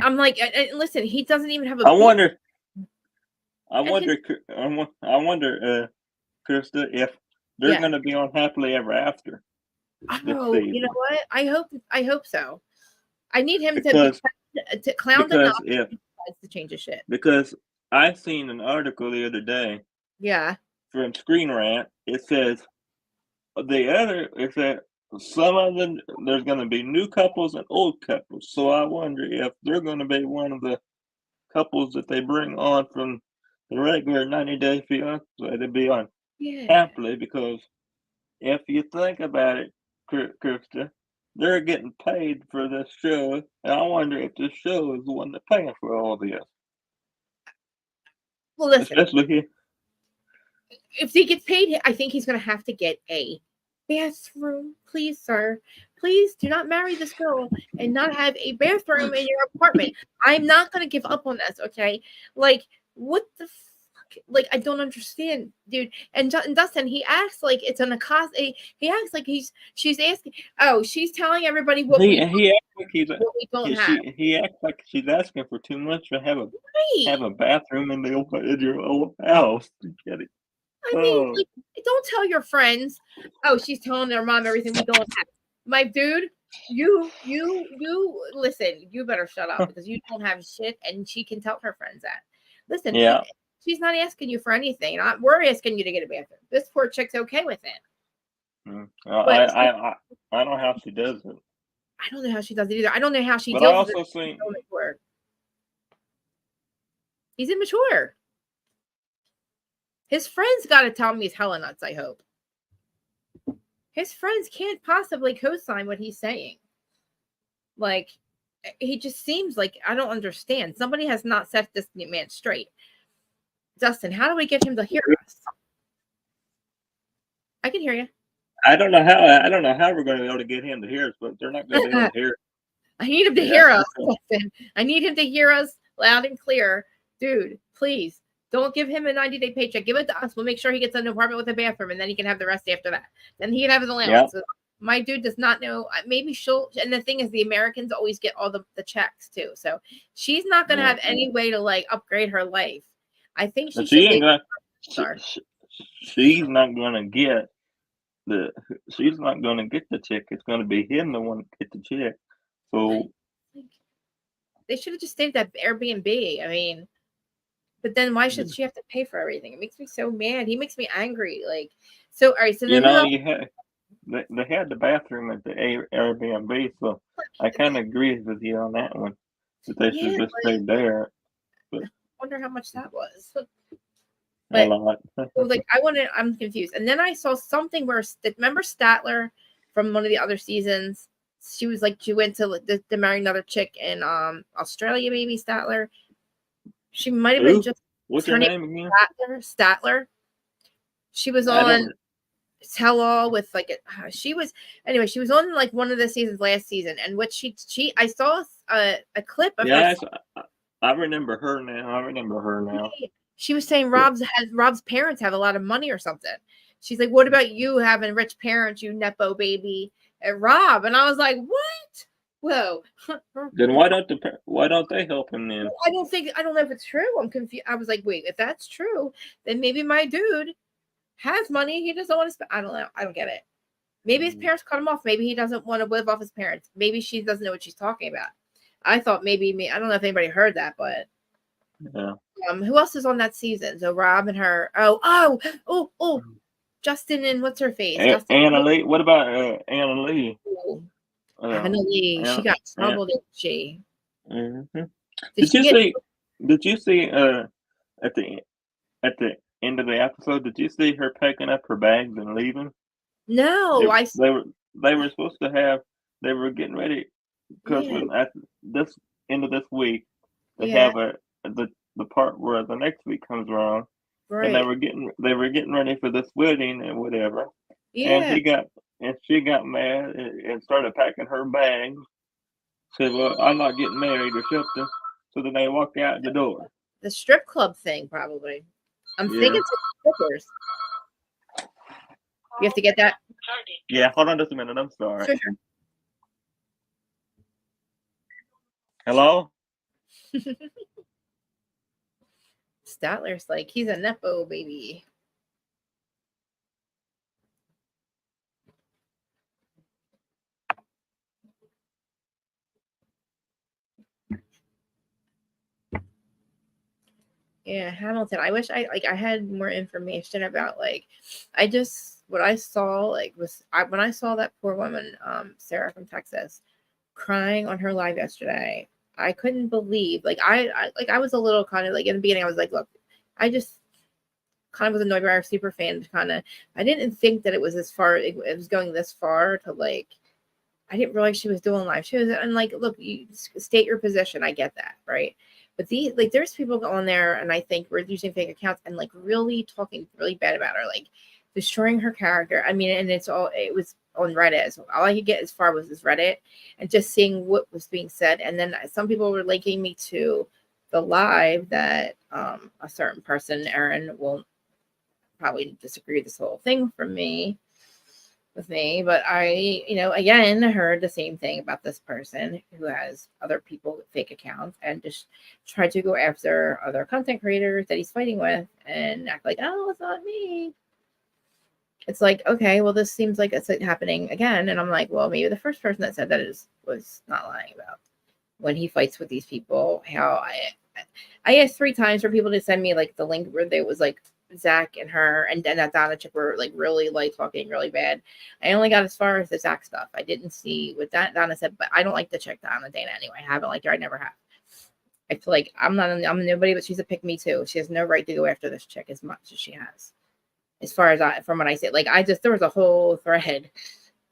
I'm like, listen, he doesn't even have a. I wonder, And his, Krista, if they're yeah. going to be on Happily Ever After this Oh, you know season. what? I hope so. I need him Because to clown enough if to change his shit. because I seen an article the other day Yeah. from Screen Rant. It says some of them there's going to be new couples and old couples. So I wonder if they're going to be one of the couples that they bring on from the regular 90 Day Fiance to be on Yeah. Happily, because if you think about it, Krista, they're getting paid for this show, and I wonder if this show is the one that's paying for all this. Well, listen, Especially if he gets paid, I think he's going to have to get a bathroom. Please, sir. Please do not marry this girl and not have a bathroom in your apartment. I'm not going to give up on this, okay? Like, what the fuck? Like, I don't understand, dude. And Dustin, he acts like it's an accost. He acts like she's asking. Oh, she's telling everybody what he acts like what we don't have. he acts like she's asking for too much to have Right. a bathroom in your old house. Get it? I mean, like, don't tell your friends. Oh, she's telling their mom everything we don't have. My dude, you listen. You better shut up because you don't have shit, and she can tell her friends that. Listen, Yeah. she's not asking you for anything. We're asking you to get a bathroom. This poor chick's okay with it. I don't know how she does it. I don't know how she does it either. I don't know how she But deals I with also it. seen. He's immature. His friends got to tell him he's hella nuts, I hope. His friends can't possibly co-sign what he's saying. Like, he just seems like, I don't understand. Somebody has not set this man straight. Dustin, how do we get him to hear us? I can hear you. I don't know how we're going to be able to get him to hear us, but they're not going to be able to hear us. I need him to hear us. Dustin. I need him to hear us loud and clear. Dude, please. Don't give him a 90-day paycheck. Give it to us. We'll make sure he gets an apartment with a bathroom, and then he can have the rest after that. Then he can have his allowance. Yep. My dude does not know. Maybe she'll. And the thing is, the Americans always get all the checks too. So she's not going to have any way to like upgrade her life. I think she should. She's not going to get She's not going to get the check. It's going to be him the one to get the check. So they should have just stayed at that Airbnb. I mean. But then why should she have to pay for everything? It makes me so mad. He makes me angry. Like, so all right. So then they had the bathroom at the Airbnb, so I kind of agree with you on that one. That they should just stay there. But I wonder how much that was. A lot. I'm confused. And then I saw something where remember Statler from one of the other seasons. She was like she went to marry another chick in Australia, maybe Statler. She might have been just. What's her name again? Statler. She was on Tell All with like she was on like one of the seasons last season, and what she I saw a clip of her. I remember her now. She was saying Rob's parents have a lot of money or something. She's like, "What about you having rich parents, you nepo baby?" And Rob, and I was like, "What? Whoa!" Then why don't they help him then? I don't know if it's true. I'm confused. I was like, wait, if that's true, then maybe my dude has money. He doesn't want to spend. I don't know. I don't get it. Maybe his parents cut him off. Maybe he doesn't want to live off his parents. Maybe she doesn't know what she's talking about. I thought maybe me. I don't know if anybody heard that, but yeah. Who else is on that season? So Rob and her. Oh, Justin and what's her face? Anna Lee. What about Anna Lee? Anna Lee. She got trouble, didn't she? Mm-hmm. Did you see at the end of the episode? Did you see her packing up her bags and leaving? No, they were supposed to have. They were getting ready because at this end of this week they have the part where the next week comes around, right. And they were getting ready for this wedding and whatever. Yeah. And she got mad and started packing her bags. Said, "Well, I'm not getting married or something." So then they walked out the door. The strip club thing, probably. I'm thinking strippers. You have to get that. Yeah, hold on just a minute. I'm sorry. Sure. Hello? Statler's like, he's a Nepo baby. Yeah, Hamilton. I wish I had more information about what I saw when I saw that poor woman, Sarah from Texas, crying on her live yesterday. I couldn't believe I was a little kind of like in the beginning. I was like, look, I just kind of was annoyed by our super fan. I didn't think that it was it was going this far to I didn't realize she was doing live. She was, and look, you state your position. I get that, right? But there's people going there, and I think we're using fake accounts and really talking really bad about her, destroying her character. I mean, and it was on Reddit. So all I could get as far was this Reddit, and just seeing what was being said. And then some people were linking me to the live that a certain person, Aaron, will probably disagree with this whole thing with me, but I, again, heard the same thing about this person who has other people with fake accounts and just tried to go after other content creators that he's fighting with and act like, oh, it's not me. It's like, okay, well, this seems like it's happening again. And I'm like, well, maybe the first person that said that was not lying about when he fights with these people. How I asked 3 times for people to send me the link where there was Zach and her and then that Donna chick were really talking really bad. I only got as far as the Zach stuff. I didn't see what Donna said, but I don't like the chick Donna Dana anyway. I haven't liked her. I never have. I feel like I'm nobody, but she's a pick me too. She has no right to go after this chick as much as she has. As far as from what I say, there was a whole thread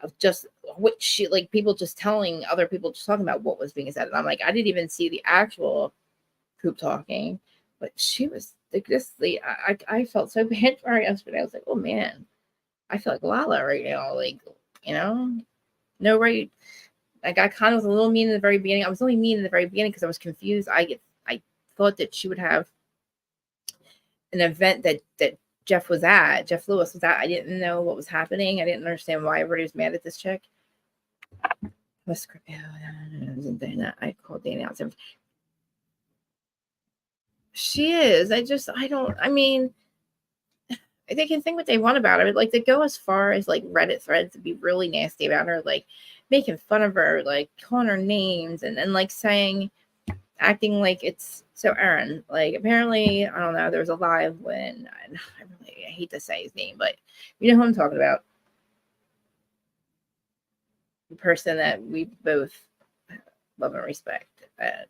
of just what she people just telling other people, just talking about what was being said, and I'm like, I didn't even see the actual Coop talking, but she was I felt so bad for her yesterday. I was like, oh man, I feel like Lala right now. No right. I kind of was a little mean in the very beginning. I was only mean in the very beginning because I was confused. I thought that she would have an event that Jeff Lewis was at. I didn't know what was happening. I didn't understand why everybody was mad at this chick. I called Dana out. She is. I mean, they can think what they want about her. They go as far as Reddit threads to be really nasty about her, making fun of her, calling her names and saying, acting like it's so Aaron. Apparently, I don't know, there was a live when I hate to say his name, but you know who I'm talking about. The person that we both love and respect. And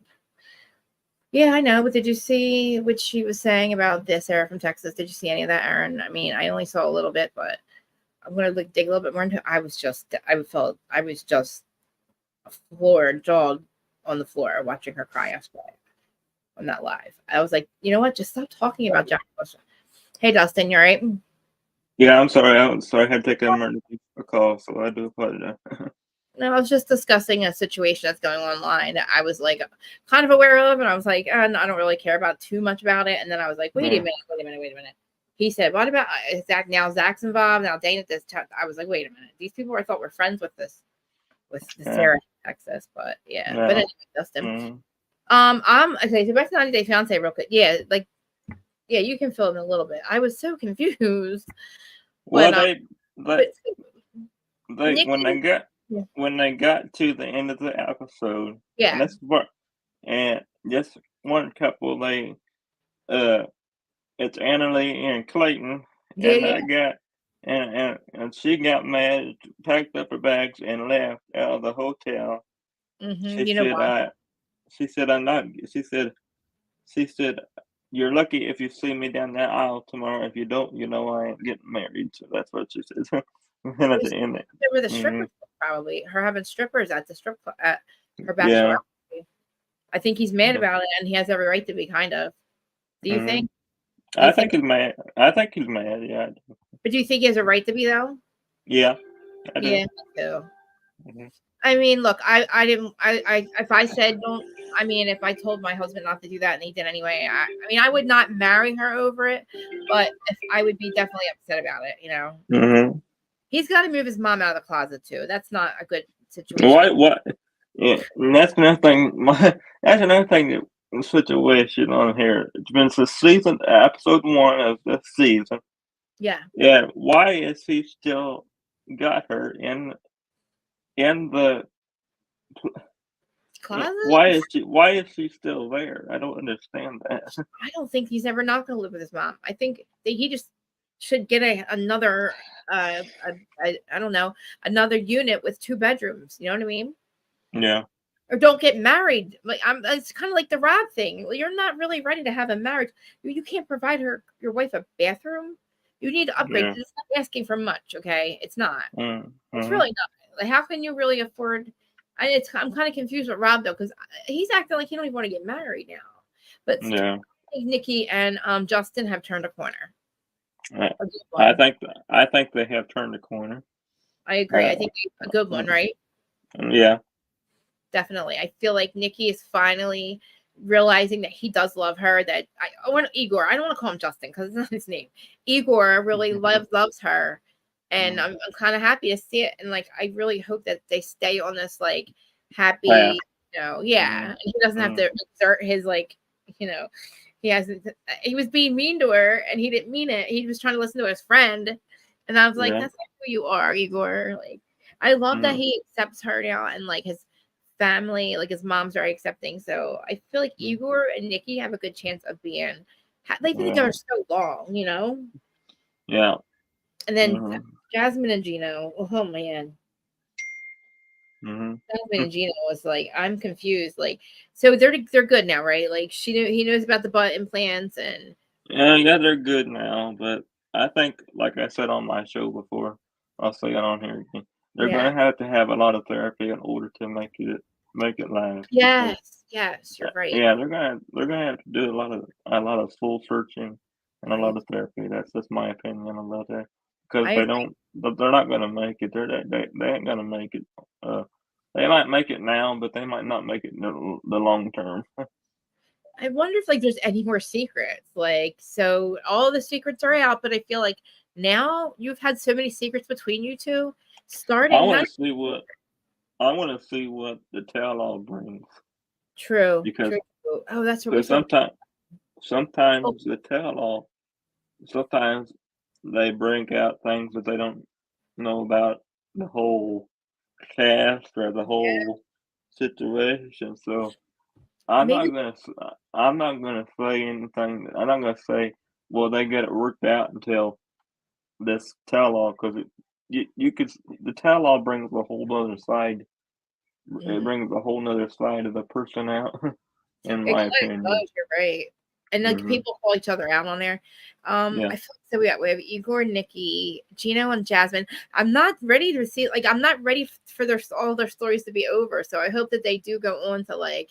yeah, I know, but did you see what she was saying about this Sarah from Texas? Did you see any of that, Aaron? I mean, I only saw a little bit, but I'm gonna dig a little bit more into it. I was just floored, jawed on the floor watching her cry yesterday on that live. I was like, you know what? Just stop talking about Jack Bush. Hey, Dustin, you all right? Yeah, I'm sorry. I had to take an emergency call, so I do apologize. No, I was just discussing a situation that's going on online that I was kind of aware of, and I was like, I don't really care about too much about it. And then I was like, wait a minute. He said, what about Zach? Now Zach's involved. Now Dana this. I was like, wait a minute. These people I thought were friends with the Sarah Texas, but yeah. But anyway, Dustin. I'm okay. So back to 90 Day Fiance real quick. Yeah, yeah, you can fill in a little bit. I was so confused. Well, when they got to the end of the episode, yeah, and that's what, and just one couple, it's Annalie and Clayton, and I got, and she got mad, packed up her bags, and left out of the hotel. Mm-hmm. You know why? She said, I'm not. She said, you're lucky if you see me down that aisle tomorrow. If you don't, you know I ain't getting married. So that's what she says. And at the end, they were the strippers, probably. Her having strippers at the strip club at her bachelorette. Yeah. I think he's mad about it, and he has every right to be. Kind of. Do you think? I think he's mad. Yeah. But do you think he has a right to be though? Yeah. I do. Yeah, me too. I mean, look, I didn't. If I said don't. I mean, if I told my husband not to do that and he did anyway, I mean, I would not marry her over it, but I would be definitely upset about it. You know. He's got to move his mom out of the closet too. That's not a good situation. What? Yeah, and that's another thing. That's another thing that situation on here. It's been since episode 1 of this season. Yeah. Yeah, why is he still got her in the? Closet? Why is she still there? I don't understand that. I don't think he's ever not going to live with his mom. I think that he just should get another I don't know, another unit with 2 bedrooms. You know what I mean? Yeah, Or don't get married. Like it's kind of like the Rob thing. You're not really ready to have a marriage. You can't provide your wife a bathroom. You need to upgrade. yeah. It's not asking for much, okay? It's not. It's Mm-hmm. really not. Like, how can you really afford? I'm kind of confused with Rob though, because he's acting like he don't even want to get married now. But Yeah. I think Nikki and Justin have turned a corner. I, A good I one. think they have turned the corner. I agree. I think a good one, right? Yeah. Definitely. I feel like Nikki is finally realizing that he does love her. That I want Igor. I don't want to call him Justin because it's not his name. Igor really loves her, and I'm kind of happy to see it. And like, I really hope that they stay on this like happy, yeah. And he doesn't have to exert his like, you know, he hasn't. He was being mean to her, and he didn't mean it. He was trying to listen to his friend, and I was like, Yeah. that's not who you are, Igor. Like, I love that he accepts her now, and like his family, like his mom's very accepting. So I feel like Igor and Nikki have a good chance of being. They've been together so long, Yeah. And then Jasmine and Gino. Oh man, Jasmine and Gino was like, I'm confused. Like, so they're good now, right? Like he knows about the butt implants and. Yeah, they're good now, but I think, like I said on my show before, I'll say it on here again. They're Yeah. gonna have to have a lot of therapy in order to make it last. Because, Yes, you're right. yeah, they're gonna have to do a lot of soul searching and a lot of therapy. That's just my opinion about that. Because I they agree. don't, they're not gonna make it. They ain't gonna make it. Uh, they might make it now, but they might not make it in the long term. I wonder if like there's any more secrets. Like, so all the secrets are out, but I feel like now you've had so many secrets between you two. I Starting want not to see what I want to see what the tell-all brings true. because Oh, that's what we because forgot. Oh, sometimes the tell-all sometimes they bring out things that they don't know about the whole cast or the yeah. whole situation. So I'm not Maybe. gonna I'm not gonna say anything. I'm not gonna say well they get it worked out until this tell-all because you could the tell-all brings a whole other side. It brings a whole nother side of the person out, in It my kind of opinion. does. You're right. And like Hmm. people call each other out on there. Yeah. I feel like so we have Igor, Nikki, Gino, and Jasmine. I'm not ready to see like I'm not ready for all their stories to be over. So I hope that they do go on to like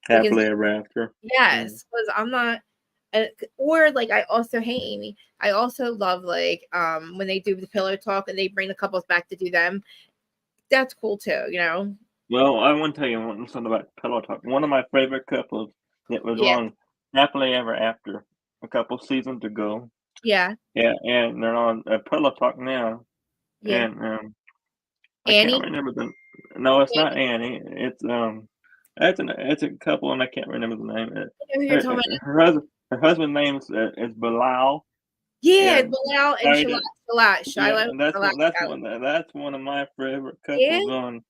because Happily ever after. Mm. yes, because I'm not. Or like I also hey Amy, I also love like when they do the pillow talk and they bring the couples back to do them. That's cool too. Well, I want to tell you something about Pillow Talk. One of my favorite couples that was Yeah, on Happily Ever After a couple seasons ago. yeah, Yeah, and they're on Pillow Talk now. yeah. And I can't Annie, remember the. No, it's not Annie, Annie. It's a couple, and I can't remember the name. I know who you're Her, talking about. her husband's name is Bilal. Yeah, Yeah, Bilal and Shiloh. Yeah, and Shiloh. that's one of my favorite Yeah. couples on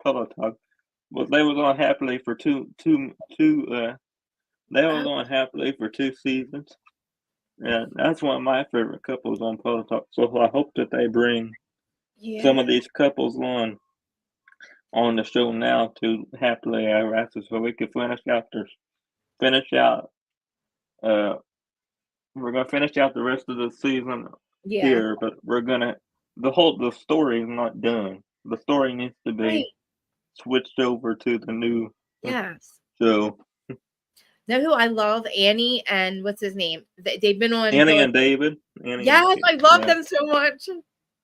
Pillow Talk. But they was on happily for two. They was Oh, on happily for 2 seasons. Yeah, that's one of my favorite couples on Pillow Talk. So I hope that they bring some of yeah. these couples on the show now to happily ever after, so we can finish out. Uh, we're gonna finish out the rest of the season Yeah. here, but the story is not done. The story needs to Right. be switched over to the new Yes. show. Know who I love? Annie and what's his name? They've been on Annie Pillow. and David. Annie and Yes, David. I love Yeah, them so much.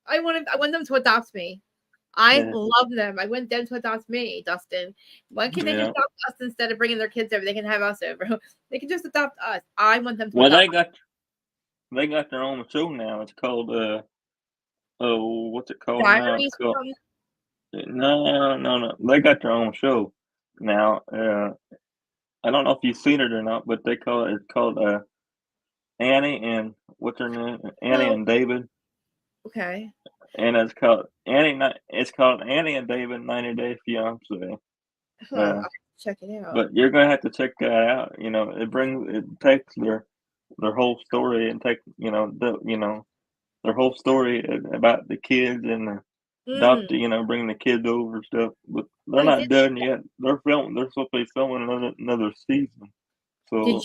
I want them to adopt me. I yeah, love them. I want them to adopt me, Dustin. Why can't they just yeah. adopt us instead of bringing their kids over? They can have us over. They can just adopt us. I want them to Well, adopt. they got their own show now. It's called oh, what's it called now? It's Diaries called or something. no. They got their own show. now. I don't know if you've seen it or not, but it's called Annie and what's her name? Annie No. and David, Okay. and it's called Annie and David 90 Day Fiance. Huh, I'll have Uh, to check it out. but you're gonna have to check that out. It takes their whole story and their whole story about the kids and the Mm. doctor, bringing the kids over and stuff. But they're Wait, not done yet. They're supposed to be filming another season. did So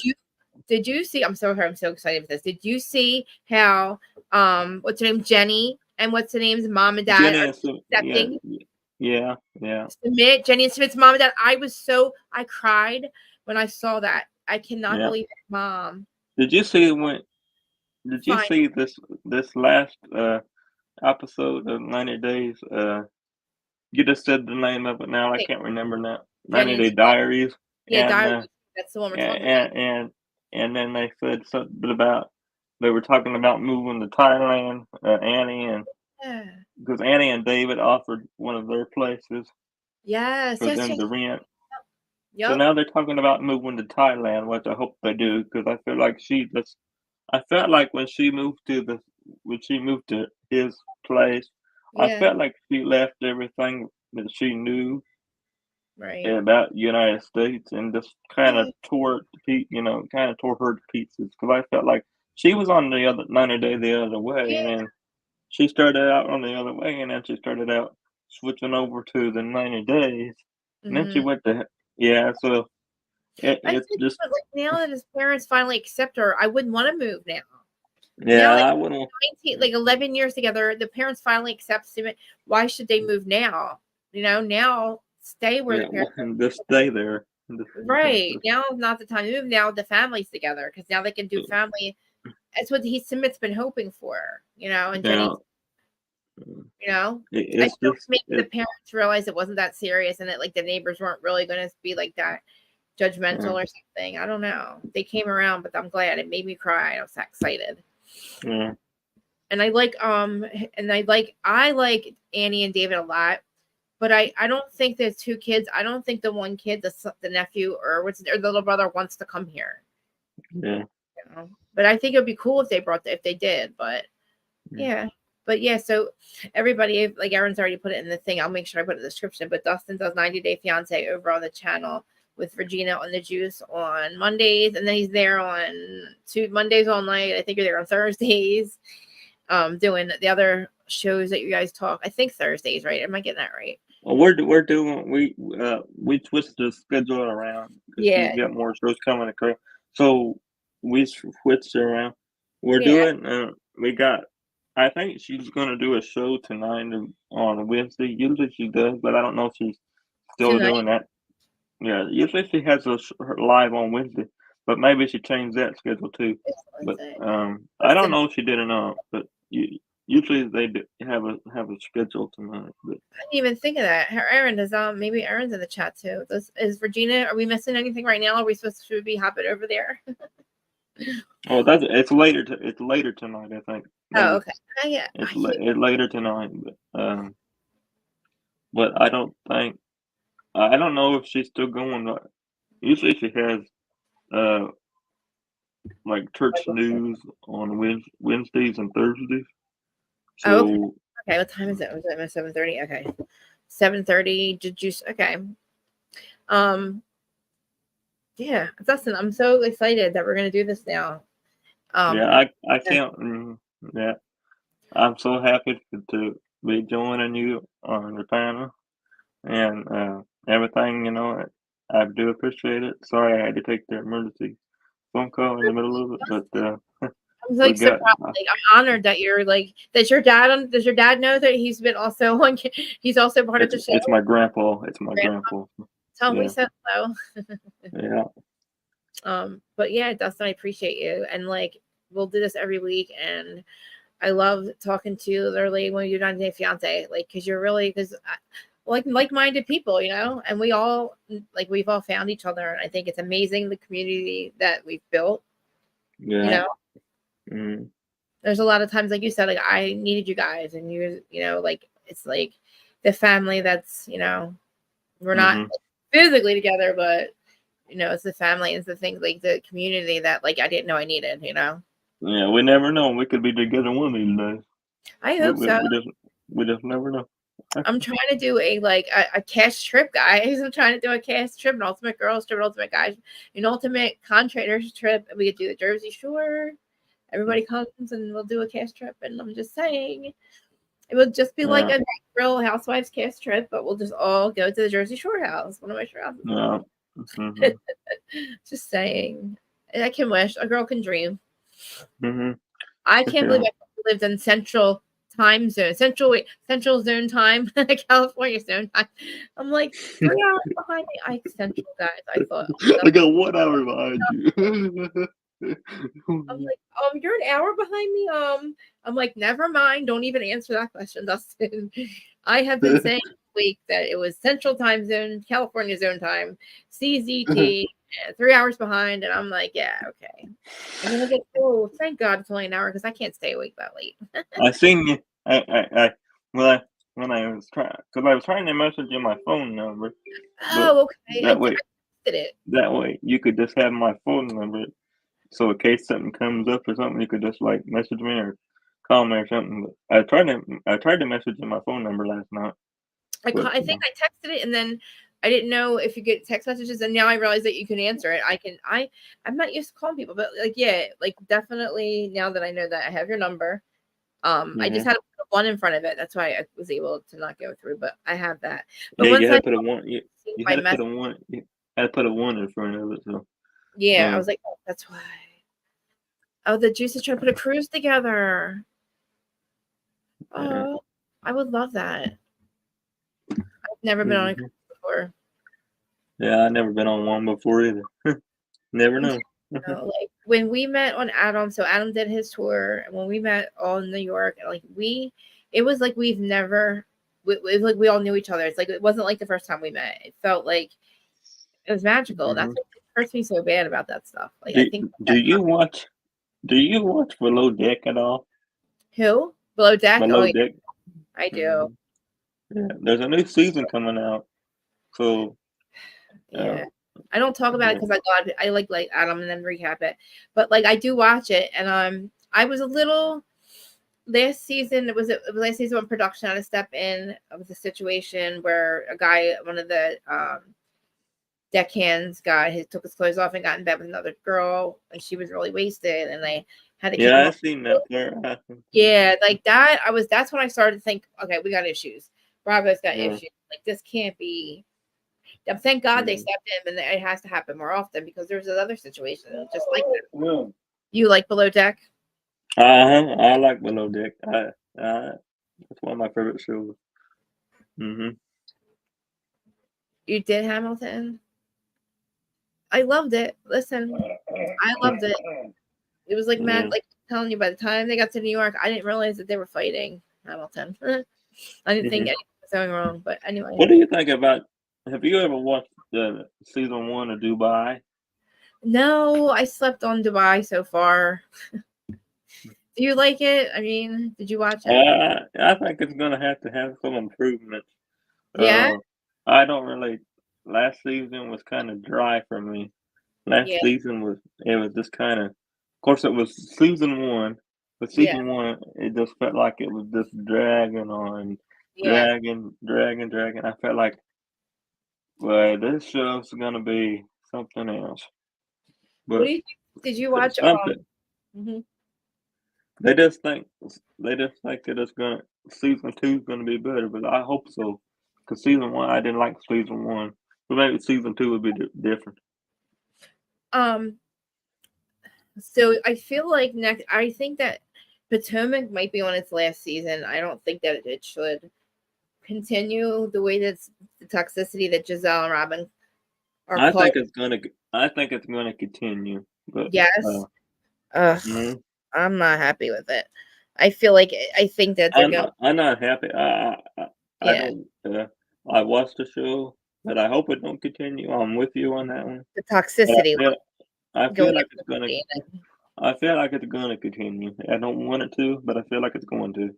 you see? I'm so sorry. I'm so excited for this. Did you see how what's her name, Jenny, and what's her name's mom and dad Jenny are and Sim, yeah, accepting yeah. Submit Jenny and Smith's mom and dad? I cried when I saw that. I cannot Yeah. believe it, mom. Did you see when? Did you Fine. see this last episode of 90 Days? You just said the name of it now. I can't remember now. Jenny 90 and Day Smith. Diaries, Yeah, and diary. That's the one we're talking about. and then they said something about they were talking about moving to Thailand. Annie and Yeah. because Annie and David offered one of their places Yes, for yes, them yes. to rent. So Yep. now they're talking about moving to Thailand, which I hope they do, because I feel like I felt like when she moved to his place, I Yeah. felt like she left everything that she knew Right. about the United States and just kind of Yeah. kind of tore her to pieces. Because I felt like she was on the other 90 Day the other way, and Yeah. then she started out on the other way, and then she started out switching over to the 90 days, and then she Hmm. went to yeah. So I it's think, just but like now that his parents finally accept her, I wouldn't want to move now. yeah. Now that I wouldn't. 19, like 11 years together, the parents finally accept him. Why should they move now? Now stay where the Yeah, parents just stay there. Yeah, right. Now is not the time to move. Now the family's together because now they can do family. That's what he Summit's been hoping for, and Jenny, yeah. you know. I It's feel just maybe the parents realized it wasn't that serious and that like the neighbors weren't really going to be like that judgmental yeah, or something. I don't know. They came around, but I'm glad it made me cry. I was excited. yeah, And I like Annie and David a lot, but I don't think there's two kids. I don't think the one kid, the nephew or the little brother wants to come here. yeah, But I think it would be cool if they did. But yeah. yeah. But yeah, so everybody, like Aaron's already put it in the thing. I'll make sure I put it in the description. But Dustin does 90 Day Fiance over on the channel with Regina on the Juice on Mondays, and then he's there on Mondays all night. I think you're there on Thursdays, doing the other shows that you guys talk. I think Thursdays, right? Am I getting that right? Well, we're doing we switched the schedule around because she's Yeah, got more shows coming across. So we switched around. We're yeah. doing. We got. I think she's gonna do a show tonight on Wednesday. Usually she does, but I don't know if she's still Tonight. doing that. Yeah, usually she has her live on Wednesday, but maybe she changed that schedule too. But I What's don't the know if she did or not. But usually they have a schedule tonight. But I didn't even think of that. Aaron does maybe Aaron's in the chat too. Is Regina, are we missing anything right now? Are we supposed to be hopping over there? oh, it's later tonight. I think Oh, maybe okay. Yeah. it's later tonight. But I don't know if she's still going. Usually she has uh like church news on Wednesdays and Thursdays. Oh, okay. So Okay, what time is it? Was it 7:30? Okay. 7:30. Did you okay. Um yeah, Dustin, I'm so excited that we're gonna do this now. yeah, And I can't. Yeah, I'm so happy to be joining you on the panel and everything. I do appreciate it. Sorry I had to take the emergency phone call in the middle of it, but I'm we like so got. proud. Like I'm honored that you're like does your dad does your dad know that he's been also on he's also part of the show? It's my grandpa. It's my Grandpa, grandpa. tell him we Yeah, said hello. yeah, But yeah, Dustin, I appreciate you. And like we'll do this every week and I love talking to you literally when you're 90 Day Fiance, like because you're really because like-minded people, and we've all found each other. And I think it's amazing the community that we've built. You yeah. know, Mm, there's a lot of times, like you said, like I needed you guys, and like it's like the family that's we're not mm-hmm. physically together, but it's the family, it's the things like the community that like I didn't know I needed. Yeah, we never know. We could be together one of these days. I We, hope we, so. we just never know. I'm trying to do a cash trip, guys. I'm trying to do a cash trip, an ultimate girls trip, an ultimate guys, an ultimate contractors trip. We could do the Jersey Shore. Everybody comes and we'll do a cash trip. And I'm just saying, it would just be like a real Housewives cash trip, but we'll just all go to the Jersey Shore house. One of my shore houses. Yeah. Mm-hmm. Just saying, I can wish. A girl can dream. Mm-hmm. I can't believe I lived in Central Time Zone, Central Zone time, California Zone time. I'm like 3 hours behind me. Central guys. I thought I got 1 hour behind you. I'm like, you're an hour behind me. I'm like, never mind. Don't even answer that question, Dustin. I have been saying this week that it was Central Time Zone, California Zone time, CZT, 3 hours behind, and I'm like, yeah, okay. And then I get, oh, thank God it's only an hour because I can't stay awake that late. I seen you. When I was trying, because I was trying to message you my phone number. Oh, okay. That way, I did it. That way you could just have my phone number. So in case something comes up or something, you could just like message me or call me or something. But I tried to message you my phone number last night. I think I texted it and then I didn't know if you get text messages, and now I realize that you can answer it. I'm not used to calling people, but definitely now that I know that I have your number, I just had to put a 1 in front of it. That's why I was able to not go through, but I have that. But you had to put a 1. You had to put a 1 in front of it. So I was like, oh, that's why. Oh, the Juice is trying to put a cruise together. Oh, I would love that. I've never been on a cruise before. Yeah, I've never been on one before either. Never know. Like when we met on Adam, so Adam did his tour, and when we met all in New York, it was like we've never, it was like we all knew each other. It's like it wasn't like the first time we met. It felt like it was magical. That's what hurts me so bad about that stuff. Like I think. Do you watch Below Deck at all? Who? Below Deck? Below Deck. I do. Yeah, there's a new season coming out. So yeah. I don't talk about it because I like Adam and then recap it. But like I do watch it, and I was a little last season. It was last season when production had to step in. It was a situation where a guy, one of the deckhands, took his clothes off and got in bed with another girl, and she was really wasted, and they had to kick him I've seen that there. Yeah, like that. That's when I started to think, okay, we got issues. Bravo's got issues. Like this can't be. Thank God they stepped in, and it has to happen more often because there's another situation just like that. You like Below Deck? I like Below Deck. It's one of my favorite shows. You did Hamilton? I loved it. Listen, I loved it. It was like mad. Like I'm telling you, by the time they got to New York, I didn't realize that they were fighting Hamilton. I didn't think anything was going wrong. But anyway, what do you think about? Have you ever watched the season 1 of Dubai? No, I slept on Dubai so far. Do you like it? I mean, did you watch it? I think it's gonna have to have some improvements. Yeah. I don't really. Last season was kind of dry for me. Last season was just kind of. Of course, it was season 1, but season 1 it just felt like it was just dragging on, dragging. I felt like, well, this show's gonna be something else. But what do you think? Did you watch? They just think that it's gonna season 2 is gonna be better, but I hope so. Because season 1, I didn't like season 1, but maybe season 2 would be different. So I feel like I think that Potomac might be on its last season. I don't think that it should continue the way that's the toxicity that Giselle and Robin are. I think it's gonna continue. But yes. I'm not happy with it. I think that I'm not happy. I don't. I watched the show, but I hope it don't continue. I'm with you on that one. The toxicity. I feel like it's gonna. I feel like it's gonna continue. I don't want it to, but I feel like it's going to.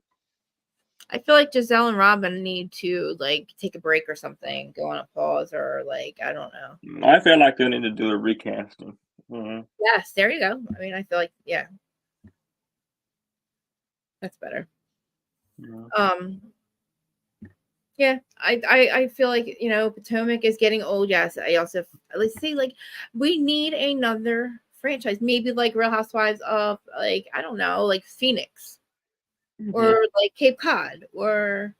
I feel like Giselle and Robin need to like take a break or something, go on a pause, or like I don't know. I feel like they need to do a recasting. Yes, there you go. I mean, I feel like that's better. Yeah. Yeah, I feel like Potomac is getting old. Yes, I also let's see like we need another franchise, maybe like Real Housewives of like I don't know, like Phoenix or like Cape Cod or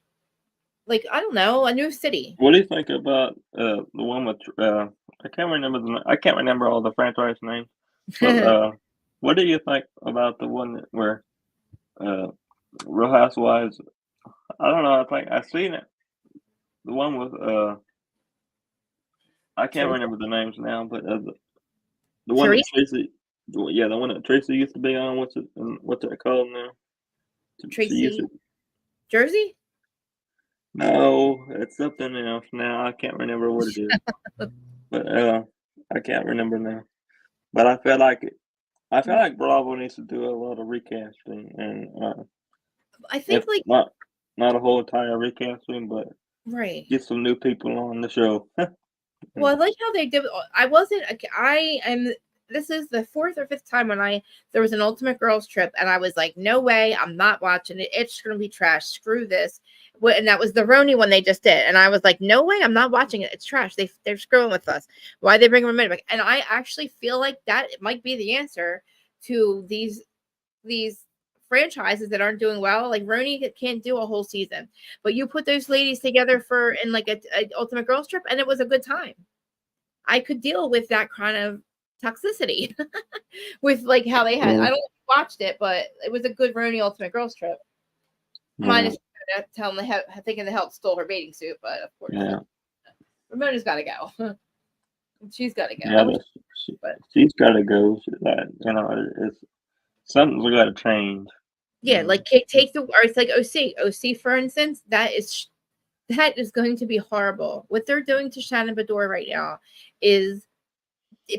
like I don't know, a new city. What do you think about the one with I can't remember I can't remember all the franchise names, but what do you think about the one where uh Real Housewives? I don't know. I think I seen it. The one with I can't Teresa. remember the names now, but the one that Teresa? Tracy, yeah, the one that Tracy used to be on. What's it called now? She used Tracy to. Jersey? No, it's something else now. I can't remember what it is, but I can't remember now. But I feel like Bravo needs to do a lot of recasting, and I think if like not a whole entire recasting, but right. get some new people on the show. Well, I like how they did. I am. This is the fourth or fifth time when there was an Ultimate Girls Trip, and I was like, no way, I'm not watching it. It's gonna be trash. Screw this. And that was the Roni one they just did, and I was like, no way, I'm not watching it. It's trash. They're screwing with us. Why they bring them back? And I actually feel like that might be the answer to these franchises that aren't doing well. Like Roni can't do a whole season, but you put those ladies together in like a Ultimate Girls Trip, and it was a good time. I could deal with that kind of toxicity with like how they had. I don't watched it, but it was a good Roni Ultimate Girls Trip. Minus telling thinking the help stole her bathing suit, but of course, Ramona's got to go. She's got to go. Yeah, she's got to go. It's something's got to change. Yeah, like take or it's like OC for instance. That is going to be horrible. What they're doing to Shannon Bedore right now is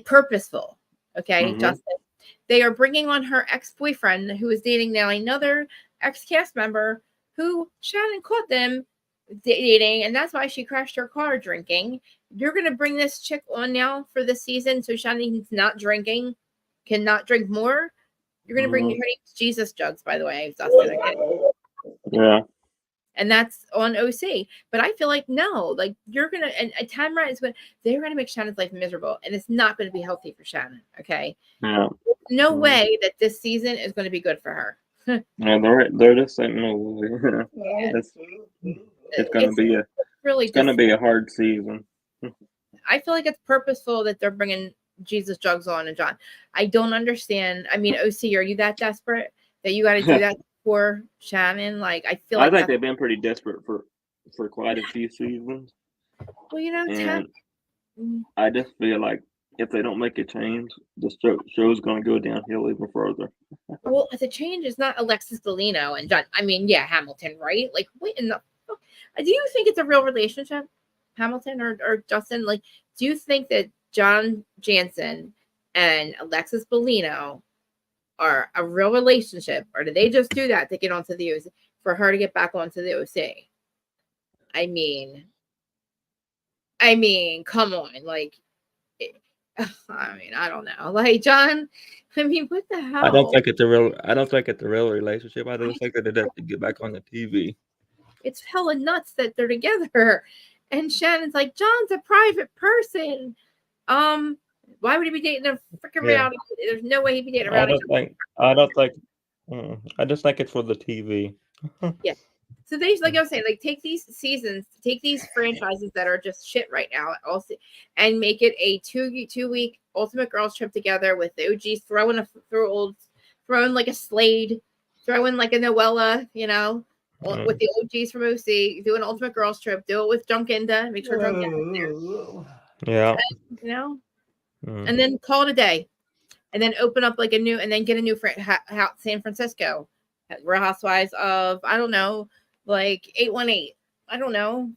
purposeful. Okay, Justin. They are bringing on her ex-boyfriend who is dating now another ex-cast member who Shannon caught them dating, and that's why she crashed her car drinking. You're going to bring this chick on now for this season so Shannon's not drinking, cannot drink more. You're going to bring her name's Jesus Jugs, by the way, Dustin. Okay? Yeah. And that's on OC. But I feel like no, like you're gonna and Tamara is they're gonna make Shannon's life miserable, and it's not gonna be healthy for Shannon. Okay. Yeah. No way that this season is gonna be good for her. Yeah, they're just saying no way. It's gonna be a hard season. I feel like it's purposeful that they're bringing Jesus Jugs on and John. I don't understand. I mean, OC, are you that desperate that you got to do that for Shannon? Like, I feel like I think they've been pretty desperate for quite a few seasons. Well, and I just feel like if they don't make a change, the show's going to go downhill even further. Well, the change is not Alexis Bellino and John. I mean, yeah, Hamilton, right? Like, what in the fuck? Do you think it's a real relationship, Hamilton or Justin? Like, do you think that John Jansen and Alexis Bellino are a real relationship, or do they just do that to get onto the OC for her to get back onto the OC? I mean, come on, like. I mean, I don't know. Like John, I mean, what the hell? I don't think it's a real relationship. I just think that they have to get back on the TV. It's hella nuts that they're together. And Shannon's like, John's a private person. Why would he be dating a freaking reality? There's no way he'd be dating a reality. I just think it's for the TV. Yeah. So they, like I was saying, like take these seasons, take these franchises that are just shit right now, also, and make it a 2-week Ultimate Girls Trip together with the OGs. Throw in like a Slade, throw in like a Noella, with the OGs from OC. Do an Ultimate Girls Trip. Do it with Drunkinda. Make sure Drunkinda's there. Yeah. And then call it a day, and then open up like a new, and then get a new San Francisco, Real Housewives of I don't know. Like 818. I don't know.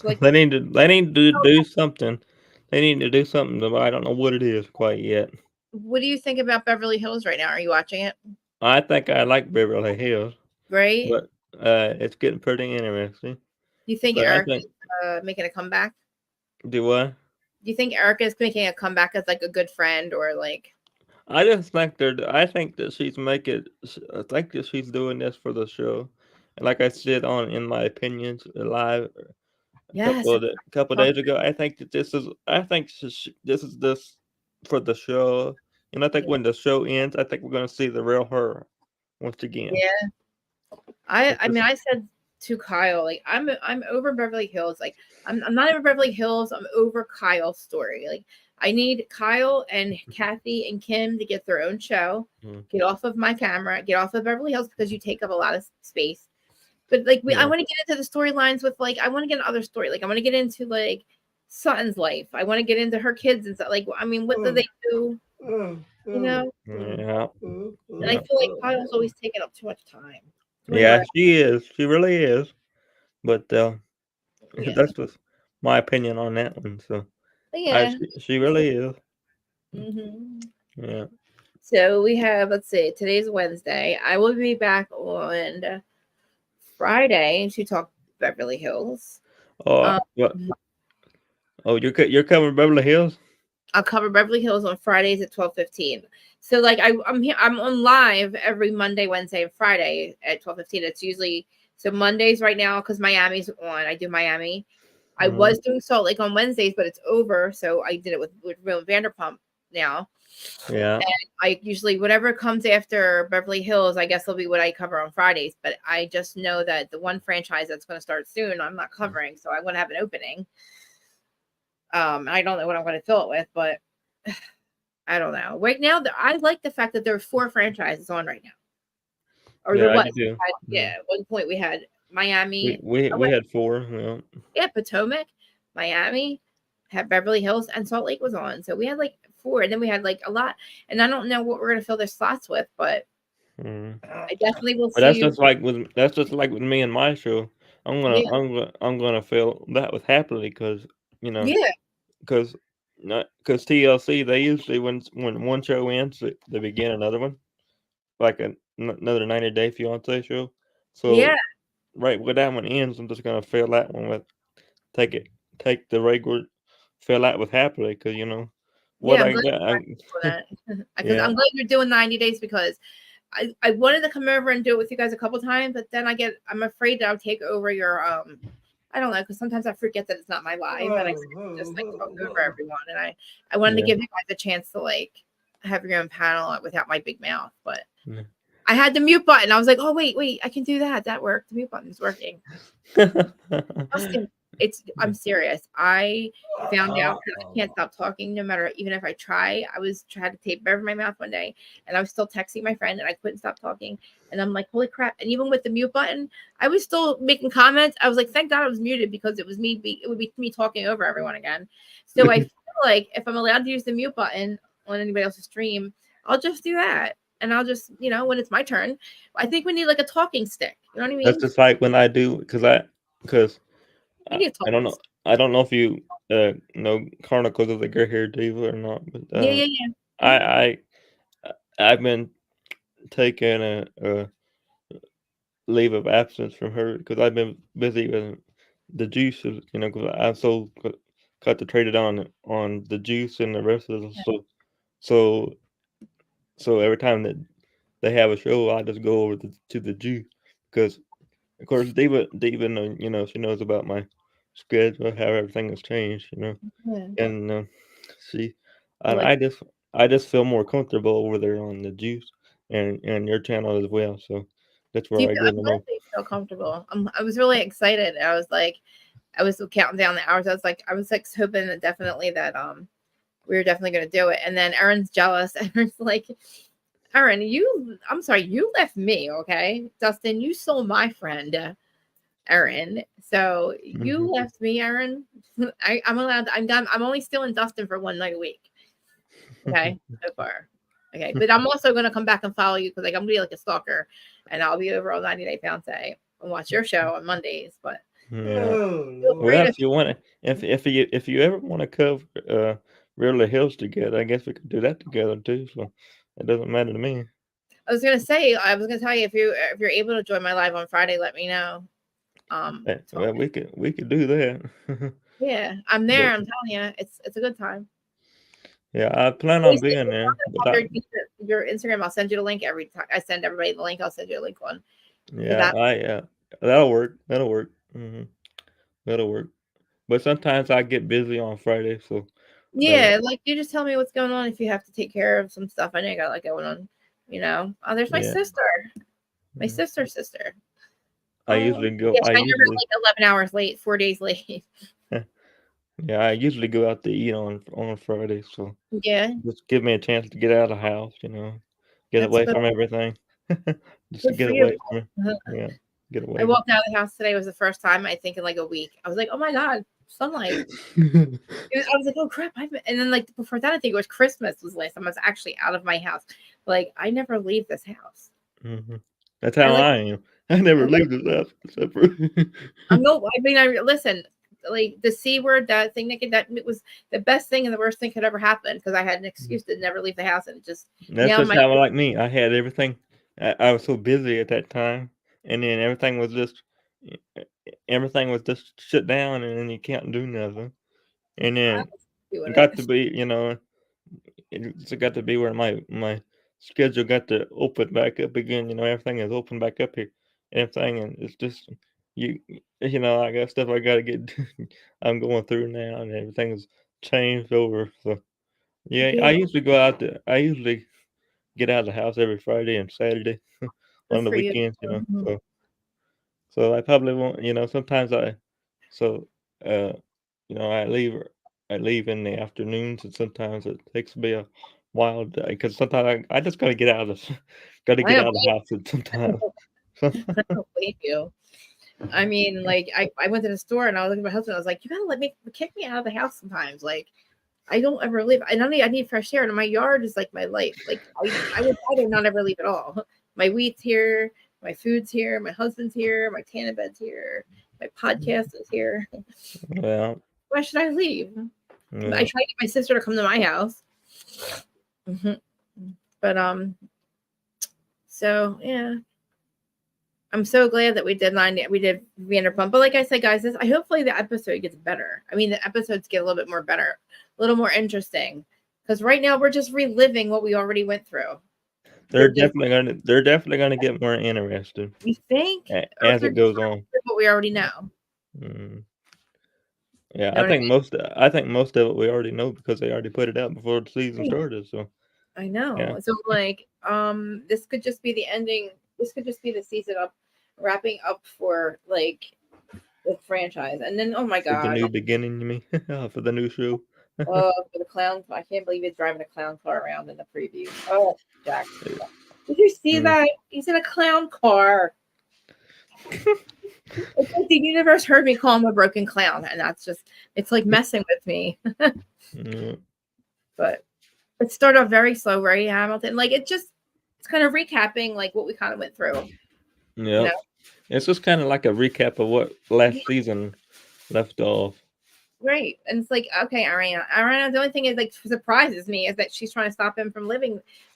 Like they need to do something. They need to do something, but I don't know what it is quite yet. What do you think about Beverly Hills right now? Are you watching it? I think I like Beverly Hills. Right? But It's getting pretty interesting. You think But I Eric think is making a comeback? do what? Do you think Eric is making a comeback as like a good friend or like? I just think they're. I think that she's making. I think that she's doing this for the show. And like I said on in my opinions live a Yes, couple of talk. days ago, I think that this is. I think this is this for the show. And I think Yeah. when the show ends, I think we're gonna see the real her once again. Yeah. Like I this, mean, I said to Kyle, like I'm over Beverly Hills. Like I'm not over Beverly Hills. I'm over Kyle's story. Like I need Kyle and Kathy and Kim to get their own show. Mhm. Get off of my camera. Get off of Beverly Hills because you take up a lot of space. But like I Yeah, want to get into the storylines with like I want to get another story. Like I want to get into like Sutton's life. I want to get into her kids and stuff. Like I mean, what do they do? You know? yeah, And I yeah, feel like Kyle's always taking up too much time. Too many yeah. hours. She is. She really is. But Yeah. that's just my opinion on that one. So But yeah. she really is. Hmm. Yeah. So we have, let's see, today's Wednesday. I will be back on Friday to talk Beverly Hills. Oh, Um, what? Oh, you're covering Beverly Hills? I'll cover Beverly Hills on Fridays at 12:15. So like I'm here, I'm on live every Monday, Wednesday, and Friday at 12:15. It's usually so Mondays right now because Miami's on. I do Miami. I Mhm. was doing Salt Lake on Wednesdays, but it's over. So I did it with real Vanderpump now. Yeah. I usually whatever comes after Beverly Hills, I guess will be what I cover on Fridays. But I just know that the one franchise that's going to start soon, I'm not covering, so I want to have an opening. I don't know what I'm going to fill it with, but I don't know. Right now, I like the fact that there are 4 franchises on right now, or there Yeah, I was. do too. Yeah, at one point we had Miami. Oh, We had 4. Yeah. yeah, Potomac, Miami, had Beverly Hills, and Salt Lake was on. So we had like 4, and then we had like a lot. And I don't know what we're going to fill their slots with, but Mhm. I definitely will But see. that's just like with me and my show. Yeah, I'm gonna fill that with happily because you know yeah, because because TLC they usually when one show ends they begin another one like another 90-day fiance show. yeah, So right when that one ends, I'm just gonna fill that one with take it take the regular fill that with happily because what yeah. I'm I glad got. you're doing that because Yeah, I'm glad you're doing 90 days because I wanted to come over and do it with you guys a couple times, but then I'm afraid that I'll take over your I don't know because sometimes I forget that it's not my live and I just like talk over everyone and I wanted to yeah, give you guys a chance to like have your own panel without my big mouth, but yeah. I had the mute button. I was like, oh wait, I can do that. That worked. The mute button's working. Justin, I'm serious. I found out that I can't stop talking no matter even if I try. I was trying to tape over my mouth one day and I was still texting my friend and I couldn't stop talking. And I'm like, holy crap. And even with the mute button, I was still making comments. I was like, thank God I was muted because it would be me talking over everyone again. So I feel like if I'm allowed to use the mute button on anybody else's stream, I'll just do that. And I'll just, when it's my turn, I think we need like a talking stick. You know what I That's mean? just like when I do because We need a I don't talking know. stick. I don't know if you know Chronicles of the Gray Haired Diva or not, but Yeah, yeah, yeah. Mhm. I I've been taking a leave of absence from her because I've been busy with the juices, because I'm so concentrated on the juice and the rest of the so so every time that they have a show, I just go over to the juice because of course Diva she knows about my schedule, how everything has changed. Yeah. And see, You and like I just feel more comfortable over there on the juice and your channel as well. So that's do where you I feel get I'm the glad most. that you feel comfortable. I was really excited. I was counting down the hours. I was like hoping that definitely that we were definitely gonna do it. And then Erin's jealous. Erin's like, Erin, I'm sorry, you left me, okay? Dustin, you stole my friend, Erin. So you Mhm. left me, Erin. I'm allowed I'm done. I'm only stealing Dustin for one night a week. Okay, so far. Okay, but I'm also gonna come back and follow you because like I'm gonna be like a stalker, and I'll be over on 90 Day Fiance and watch your show on Mondays. But Yeah. feel free Well, to. if you want to, if you ever want to cover Beverly Hills together, I guess we could do that together too. So it doesn't matter to me. I was gonna tell you if you're able to join my live on Friday, let me know. Well, we could do that. Yeah, I'm there. But I'm telling you, it's a good time. yeah, I plan on Please being there. But your Instagram. I'll send you the link every time. I send everybody the link. I'll send you a link on to yeah, that. that'll work. That'll work. That'll work. But sometimes I get busy on Friday, so Yeah, like you just tell me what's going on if you have to take care of some stuff. I know you got like going on. Oh, there's my yeah. sister. My Mhm. sister. I Oh, usually go. yeah, I I never usually like 11 hours late, 4 days late. yeah. I usually go out to eat on Friday, so Yeah, just give me a chance to get out of the house. Get that's away good. from everything. Just to Good get for you. away from it. Yeah, get I away from. walked out of the house today. It was the first time I think in like a week. I was like, oh my god, sunlight. I was like, oh crap! And then like before that, I think it was Christmas was the last time I was actually out of my house. Like I never leave this house. That's I how like I am. I never leave this house except for. I'm no. I mean, I listen. Like the C word, that thing that it was the best thing and the worst thing could ever happen because I had an excuse to never leave the house and it just That's now just my how like me. I had everything. I was so busy at that time, and then everything was just shut down, and then you can't do nothing. And I then was doing it it. got to be, it got to be where my schedule got to open back up again. Everything is open back up here, everything, and it's just you. I got stuff I got to get. I'm going through now, and everything's changed over. So yeah, Yeah, I usually get out of the house every Friday and Saturday good on the for you. weekends. Mhm. So I probably won't. Sometimes so uh I leave in the afternoons, and sometimes it takes me a while because sometimes I just gotta get out of gotta I get don't out of the house sometimes. I don't blame you. I mean, like I went to the store and I was looking at my husband. I was like, you gotta let me kick me out of the house sometimes. Like I don't ever leave. I need fresh air, and my yard is like my life. Like I would rather not ever leave at all. My wheat's here, my food's here, my husband's here, my tanning bed's here, my podcast is here. Well, Why should I leave? I yeah, try to get my sister to come to my house. hmm But so yeah. I'm so glad that we did Vanderpump. But like I said, guys, I hopefully the episode gets better. I mean, the episodes get a little bit more better, a little more interesting. Because right now we're just reliving what we already went through. they're definitely gonna get more interesting You think? Or as they're it just goes on. what we already know. Mm. Yeah, Know what I think most of it we already know because they already put it out before the season I mean? started. So I yeah, know. So like, this could just be the ending. This could just be the season up, wrapping up for like the franchise. And then, oh my for the god, new beginning, you mean? For the new show. for the clown! I can't believe he's driving a clown car around in the preview. Oh, Jack. Did you see Mm. that? He's in a clown car. It's like the universe heard me call him a broken clown, and it's like messing with me. Yeah. But it started off very slow, right, Hamilton? Like it's kind of recapping like what we kind of went through, you know? Yep. It's just kind of like a recap of what last season left off. Right. And it's like, okay, Ariana, the only thing is like surprises me is that she's trying to stop him from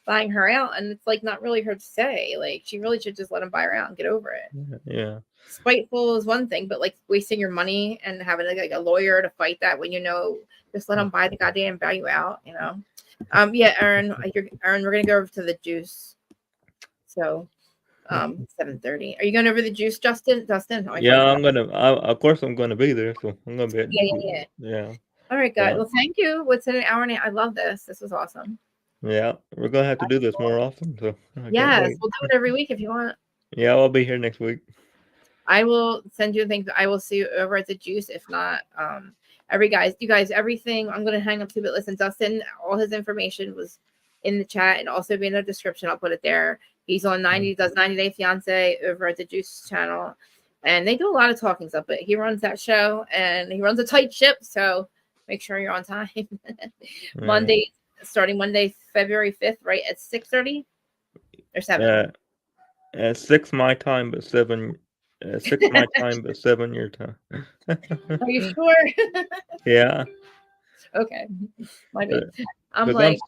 buying her out, and it's like not really her to say. Like she really should just let him buy her out and get over it. Yeah. Spiteful is one thing, but like wasting your money and having like a lawyer to fight that when just let him buy the goddamn value out. Yeah, Aaron, we're gonna go over to the juice. So 7:30. Are you going over the juice, Justin? Oh, I call Yeah, you. of course I'm gonna be there, so I'm gonna be at Yeah. yeah. All right, guys. Yeah. Well, thank you. What's in an hour and I love this. This was awesome. Yeah. We're gonna have to do this more often, so I can't Yes, wait. we'll do it every week if you want. Yeah, I'll be here next week. I will send you things. I will see you over at the juice. If not, you guys, everything. I'm gonna hang up too. But listen, Dustin, all his information was in the chat and also be in the description. I'll put it there. He's on 90 Day Fiance over at the Juice channel, and they do a lot of talking stuff. But he runs that show and he runs a tight ship, so make sure you're on time. Yeah. Starting Monday, February 5th, right at 6:30 or 7. At 6 my time, but 7. 6 my time, but 7 your time. Are you sure? Yeah. Okay, my bad. I'm Because like,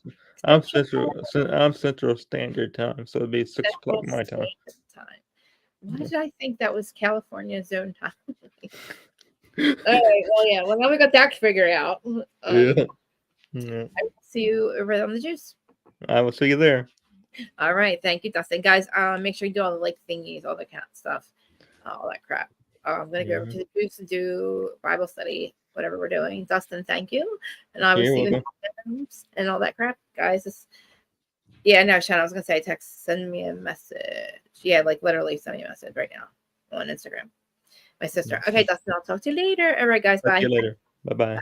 I'm Central Standard Time, so it'd be 6 o'clock my time. Time. Why did I think that was California zone time? All right. Well, yeah. Well, now we got that figured out. Yeah. I will see you over on the juice. I will see you there. All right. Thank you, Dustin. Guys, make sure you do all the like thingies, all the cat stuff, all that crap. I'm going to go over to the juice and do Bible study, whatever we're doing. Dustin, thank you. And I will see you and all that crap. Guys, yeah, no, Shannon, I was going to say send me a message. Yeah, like literally send me a message right now on Instagram. My sister. Okay, Dustin, I'll talk to you later. All right, guys. Bye. See you later. Bye-bye.